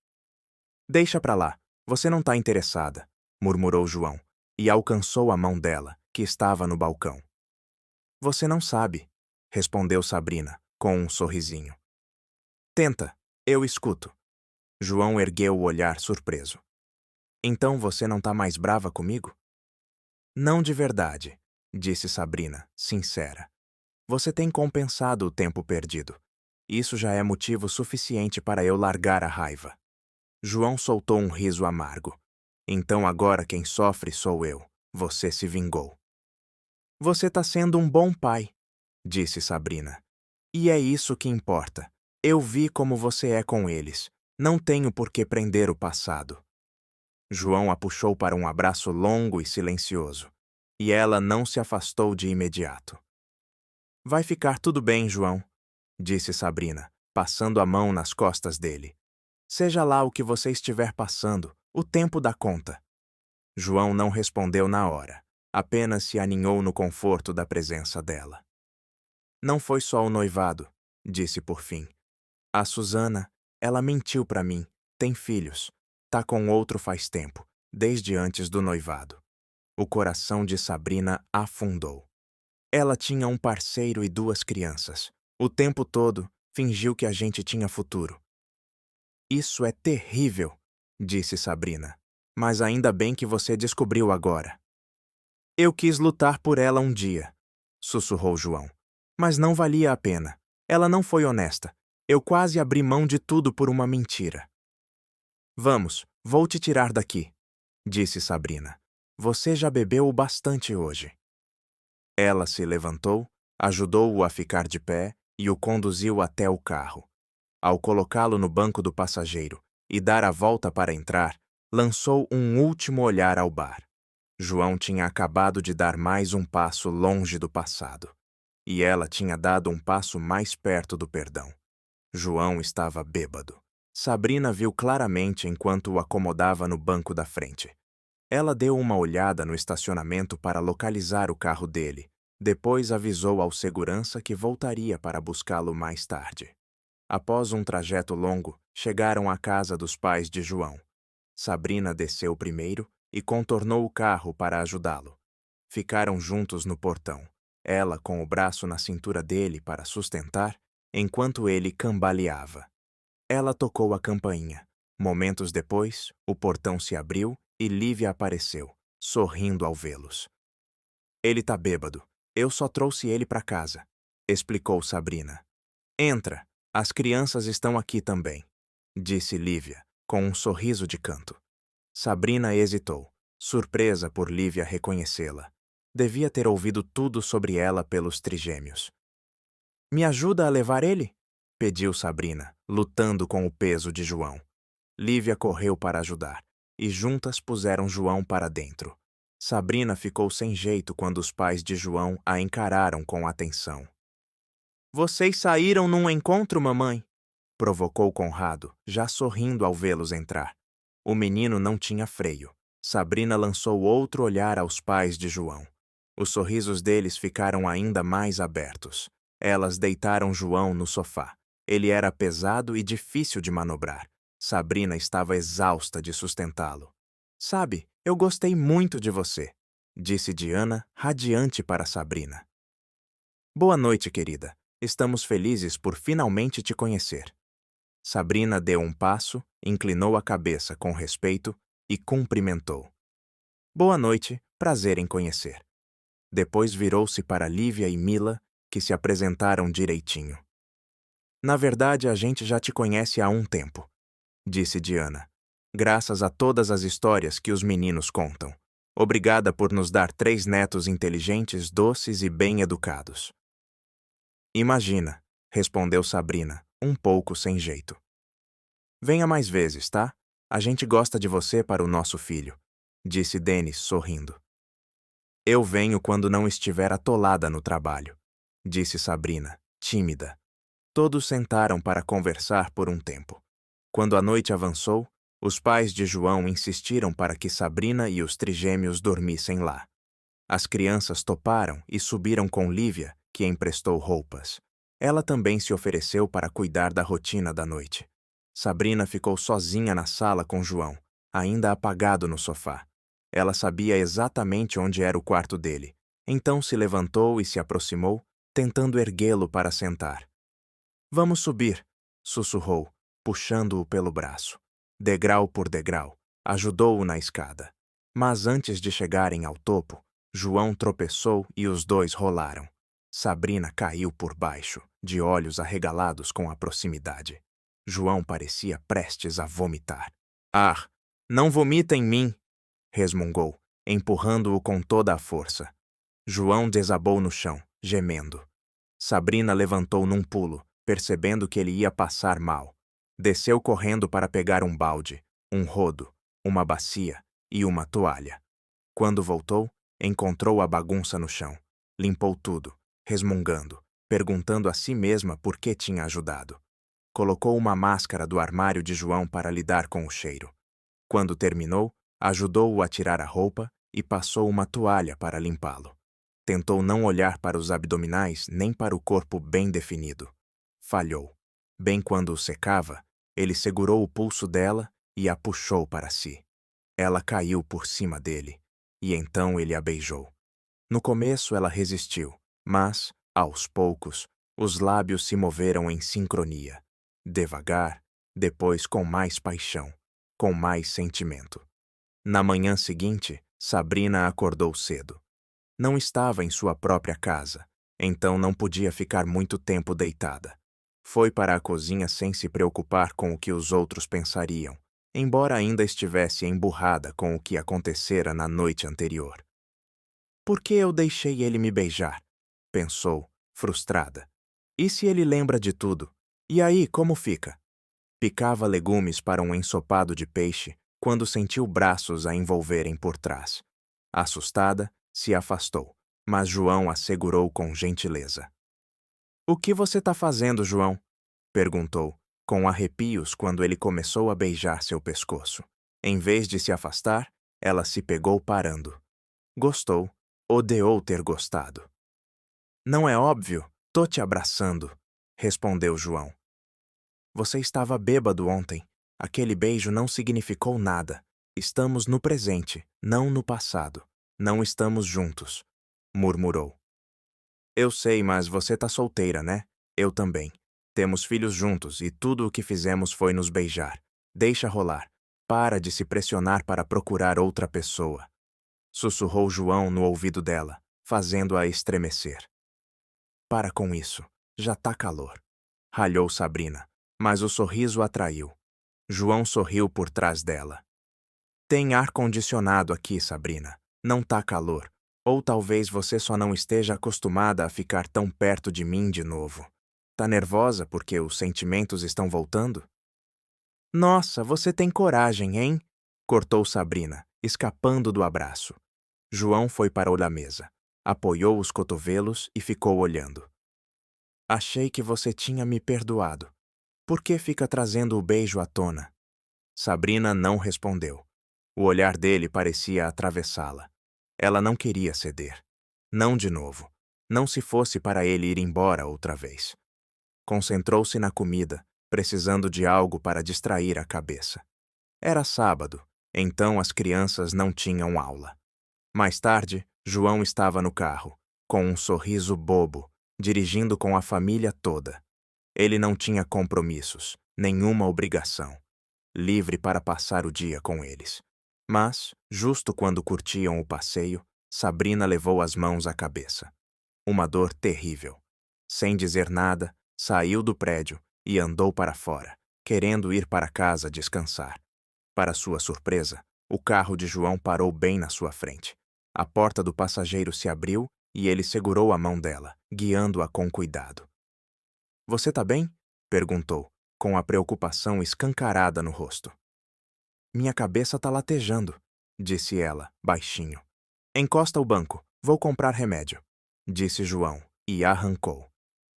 "Deixa pra lá, você não está interessada", murmurou João, e alcançou a mão dela, que estava no balcão. "Você não sabe", respondeu Sabrina, com um sorrisinho. "Tenta, eu escuto." João ergueu o olhar surpreso. "Então você não está mais brava comigo?" "Não de verdade", disse Sabrina, sincera. "Você tem compensado o tempo perdido. Isso já é motivo suficiente para eu largar a raiva." João soltou um riso amargo. "Então agora quem sofre sou eu. Você se vingou." "Você está sendo um bom pai", disse Sabrina. "E é isso que importa. Eu vi como você é com eles. Não tenho por que prender o passado." João a puxou para um abraço longo e silencioso, e ela não se afastou de imediato. "Vai ficar tudo bem, João", disse Sabrina, passando a mão nas costas dele. "Seja lá o que você estiver passando, o tempo dá conta." João não respondeu na hora, apenas se aninhou no conforto da presença dela. "Não foi só o noivado", disse por fim. "A Susana, ela mentiu pra mim, tem filhos, tá com outro faz tempo, desde antes do noivado." O coração de Sabrina afundou. Ela tinha um parceiro e 2 crianças. O tempo todo, fingiu que a gente tinha futuro. "Isso é terrível", disse Sabrina. "Mas ainda bem que você descobriu agora." "Eu quis lutar por ela um dia", sussurrou João. "Mas não valia a pena. Ela não foi honesta. Eu quase abri mão de tudo por uma mentira." "Vamos, vou te tirar daqui", disse Sabrina. "Você já bebeu o bastante hoje." Ela se levantou, ajudou-o a ficar de pé e o conduziu até o carro. Ao colocá-lo no banco do passageiro e dar a volta para entrar, lançou um último olhar ao bar. João tinha acabado de dar mais um passo longe do passado. E ela tinha dado um passo mais perto do perdão. João estava bêbado. Sabrina viu claramente enquanto o acomodava no banco da frente. Ela deu uma olhada no estacionamento para localizar o carro dele. Depois avisou ao segurança que voltaria para buscá-lo mais tarde. Após um trajeto longo, chegaram à casa dos pais de João. Sabrina desceu primeiro e contornou o carro para ajudá-lo. Ficaram juntos no portão, ela com o braço na cintura dele para sustentar, enquanto ele cambaleava. Ela tocou a campainha. Momentos depois, o portão se abriu e Lívia apareceu, sorrindo ao vê-los. "Ele tá bêbado. Eu só trouxe ele para casa", explicou Sabrina. "Entra. As crianças estão aqui também", disse Lívia, com um sorriso de canto. Sabrina hesitou, surpresa por Lívia reconhecê-la. Devia ter ouvido tudo sobre ela pelos trigêmeos. "Me ajuda a levar ele?", pediu Sabrina, lutando com o peso de João. Lívia correu para ajudar, e juntas puseram João para dentro. Sabrina ficou sem jeito quando os pais de João a encararam com atenção. Vocês saíram num encontro, mamãe? Provocou Conrado, já sorrindo ao vê-los entrar. O menino não tinha freio. Sabrina lançou outro olhar aos pais de João. Os sorrisos deles ficaram ainda mais abertos. Elas deitaram João no sofá. Ele era pesado e difícil de manobrar. Sabrina estava exausta de sustentá-lo. Sabe, eu gostei muito de você, disse Diana, radiante para Sabrina. Boa noite, querida. Estamos felizes por finalmente te conhecer. Sabrina deu um passo, inclinou a cabeça com respeito e cumprimentou. Boa noite, prazer em conhecer. Depois virou-se para Lívia e Mila, que se apresentaram direitinho. Na verdade, a gente já te conhece há um tempo, disse Diana, graças a todas as histórias que os meninos contam. Obrigada por nos dar 3 netos inteligentes, doces e bem educados. Imagina, respondeu Sabrina, um pouco sem jeito. Venha mais vezes, tá? A gente gosta de você para o nosso filho, disse Denis, sorrindo. Eu venho quando não estiver atolada no trabalho, disse Sabrina, tímida. Todos sentaram para conversar por um tempo. Quando a noite avançou, os pais de João insistiram para que Sabrina e os trigêmeos dormissem lá. As crianças toparam e subiram com Lívia, que emprestou roupas. Ela também se ofereceu para cuidar da rotina da noite. Sabrina ficou sozinha na sala com João, ainda apagado no sofá. Ela sabia exatamente onde era o quarto dele, então se levantou e se aproximou, tentando erguê-lo para sentar. Vamos subir, sussurrou, puxando-o pelo braço. Degrau por degrau, ajudou-o na escada. Mas antes de chegarem ao topo, João tropeçou e os dois rolaram. Sabrina caiu por baixo, de olhos arregalados com a proximidade. João parecia prestes a vomitar. Ah, não vomita em mim! Resmungou, empurrando-o com toda a força. João desabou no chão, gemendo. Sabrina levantou num pulo, percebendo que ele ia passar mal. Desceu correndo para pegar um balde, um rodo, uma bacia e uma toalha. Quando voltou, encontrou a bagunça no chão. Limpou tudo, resmungando, perguntando a si mesma por que tinha ajudado. Colocou uma máscara do armário de João para lidar com o cheiro. Quando terminou, ajudou-o a tirar a roupa e passou uma toalha para limpá-lo. Tentou não olhar para os abdominais nem para o corpo bem definido. Falhou. Bem quando o secava, ele segurou o pulso dela e a puxou para si. Ela caiu por cima dele, e então ele a beijou. No começo ela resistiu, mas, aos poucos, os lábios se moveram em sincronia. Devagar, depois com mais paixão, com mais sentimento. Na manhã seguinte, Sabrina acordou cedo. Não estava em sua própria casa, então não podia ficar muito tempo deitada. Foi para a cozinha sem se preocupar com o que os outros pensariam, embora ainda estivesse emburrada com o que acontecera na noite anterior. Por que eu deixei ele me beijar? Pensou, frustrada. E se ele lembra de tudo? E aí, como fica? Picava legumes para um ensopado de peixe quando sentiu braços a envolverem por trás. Assustada, se afastou, mas João a segurou com gentileza. O que você está fazendo, João? Perguntou, com arrepios quando ele começou a beijar seu pescoço. Em vez de se afastar, ela se pegou parando. Gostou, odiou ter gostado. Não é óbvio, tô te abraçando, respondeu João. Você estava bêbado ontem. Aquele beijo não significou nada. Estamos no presente, não no passado. Não estamos juntos, murmurou. Eu sei, mas você tá solteira, né? Eu também. Temos filhos juntos e tudo o que fizemos foi nos beijar. Deixa rolar. Para de se pressionar para procurar outra pessoa. Sussurrou João no ouvido dela, fazendo-a estremecer. Para com isso. Já tá calor. Ralhou Sabrina, mas o sorriso atraiu. João sorriu por trás dela. Tem ar-condicionado aqui, Sabrina. Não tá calor. Ou talvez você só não esteja acostumada a ficar tão perto de mim de novo. Tá nervosa porque os sentimentos estão voltando? Nossa, você tem coragem, hein? Cortou Sabrina, escapando do abraço. João foi para o da mesa, apoiou os cotovelos e ficou olhando. Achei que você tinha me perdoado. Por que fica trazendo o beijo à tona? Sabrina não respondeu. O olhar dele parecia atravessá-la. Ela não queria ceder. Não de novo. Não se fosse para ele ir embora outra vez. Concentrou-se na comida, precisando de algo para distrair a cabeça. Era sábado, então as crianças não tinham aula. Mais tarde, João estava no carro, com um sorriso bobo, dirigindo com a família toda. Ele não tinha compromissos, nenhuma obrigação. Livre para passar o dia com eles. Mas, justo quando curtiam o passeio, Sabrina levou as mãos à cabeça. Uma dor terrível. Sem dizer nada, saiu do prédio e andou para fora, querendo ir para casa descansar. Para sua surpresa, o carro de João parou bem na sua frente. A porta do passageiro se abriu e ele segurou a mão dela, guiando-a com cuidado. Você tá bem? Perguntou, com a preocupação escancarada no rosto. Minha cabeça tá latejando, disse ela, baixinho. Encosta o banco, vou comprar remédio, disse João, e arrancou.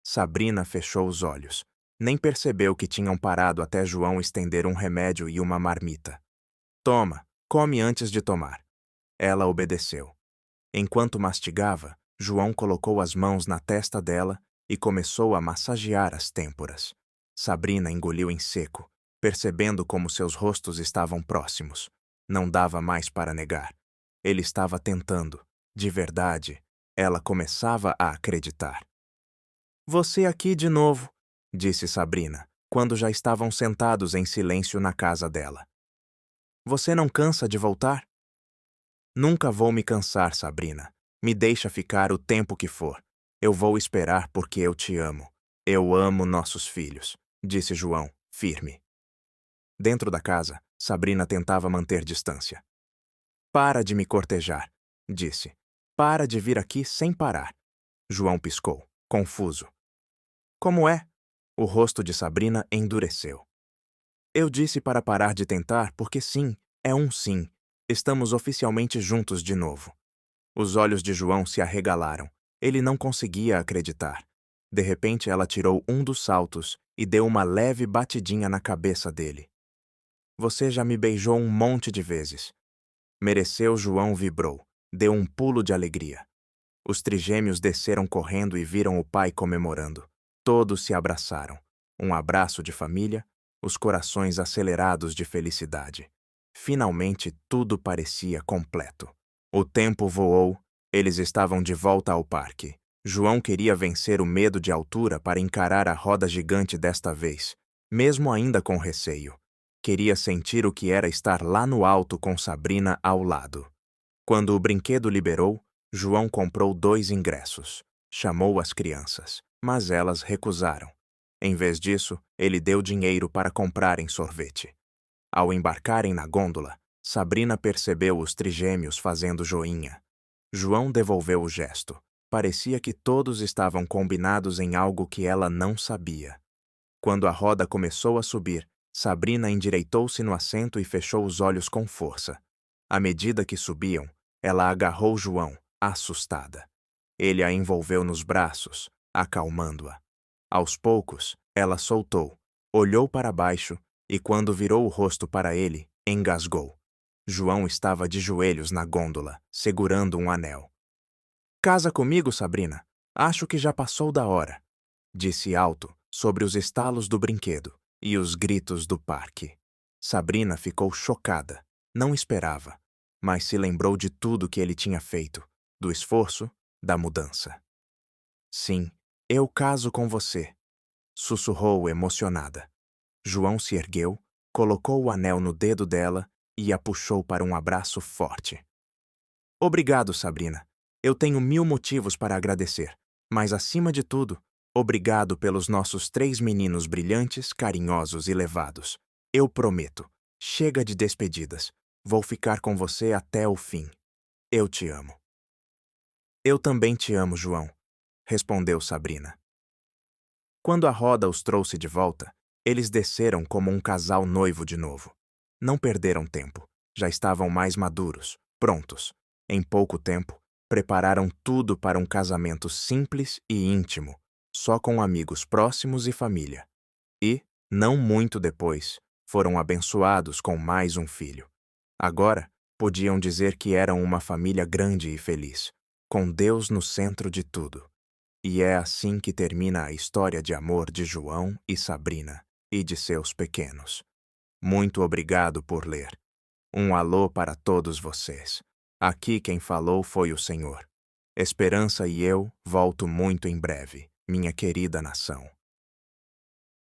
Sabrina fechou os olhos. Nem percebeu que tinham parado até João estender um remédio e uma marmita. Toma, come antes de tomar. Ela obedeceu. Enquanto mastigava, João colocou as mãos na testa dela e começou a massagear as têmporas. Sabrina engoliu em seco, percebendo como seus rostos estavam próximos. Não dava mais para negar. Ele estava tentando. De verdade, ela começava a acreditar. Você aqui de novo, disse Sabrina, quando já estavam sentados em silêncio na casa dela. Você não cansa de voltar? Nunca vou me cansar, Sabrina. Me deixa ficar o tempo que for. Eu vou esperar porque eu te amo. Eu amo nossos filhos, disse João, firme. Dentro da casa, Sabrina tentava manter distância. Para de me cortejar, disse. Para de vir aqui sem parar. João piscou, confuso. Como é? O rosto de Sabrina endureceu. Eu disse para parar de tentar porque sim, é um sim. Estamos oficialmente juntos de novo. Os olhos de João se arregalaram. Ele não conseguia acreditar. De repente, ela tirou um dos saltos e deu uma leve batidinha na cabeça dele. Você já me beijou um monte de vezes. Mereceu. João vibrou. Deu um pulo de alegria. Os trigêmeos desceram correndo e viram o pai comemorando. Todos se abraçaram. Um abraço de família, os corações acelerados de felicidade. Finalmente tudo parecia completo. O tempo voou, eles estavam de volta ao parque. João queria vencer o medo de altura para encarar a roda gigante desta vez, mesmo ainda com receio. Queria sentir o que era estar lá no alto com Sabrina ao lado. Quando o brinquedo liberou, João comprou 2 ingressos. Chamou as crianças, mas elas recusaram. Em vez disso, ele deu dinheiro para comprarem sorvete. Ao embarcarem na gôndola, Sabrina percebeu os trigêmeos fazendo joinha. João devolveu o gesto. Parecia que todos estavam combinados em algo que ela não sabia. Quando a roda começou a subir, Sabrina endireitou-se no assento e fechou os olhos com força. À medida que subiam, ela agarrou João, assustada. Ele a envolveu nos braços, acalmando-a. Aos poucos, ela soltou, olhou para baixo e, quando virou o rosto para ele, engasgou. João estava de joelhos na gôndola, segurando um anel. Casa comigo, Sabrina. Acho que já passou da hora, disse alto sobre os estalos do brinquedo e os gritos do parque. Sabrina ficou chocada. Não esperava, mas se lembrou de tudo que ele tinha feito, do esforço, da mudança. Sim, eu caso com você, sussurrou emocionada. João se ergueu, colocou o anel no dedo dela e a puxou para um abraço forte. Obrigado, Sabrina. Eu tenho 1000 motivos para agradecer, mas acima de tudo, obrigado pelos nossos 3 meninos brilhantes, carinhosos e levados. Eu prometo, chega de despedidas. Vou ficar com você até o fim. Eu te amo. Eu também te amo, João, respondeu Sabrina. Quando a roda os trouxe de volta, eles desceram como um casal noivo de novo. Não perderam tempo. Já estavam mais maduros, prontos. Em pouco tempo, prepararam tudo para um casamento simples e íntimo, só com amigos próximos e família. E, não muito depois, foram abençoados com mais um filho. Agora, podiam dizer que eram uma família grande e feliz, com Deus no centro de tudo. E é assim que termina a história de amor de João e Sabrina e de seus pequenos. Muito obrigado por ler. Um alô para todos vocês. Aqui quem falou foi o Senhor. Esperança e eu volto muito em breve, minha querida nação.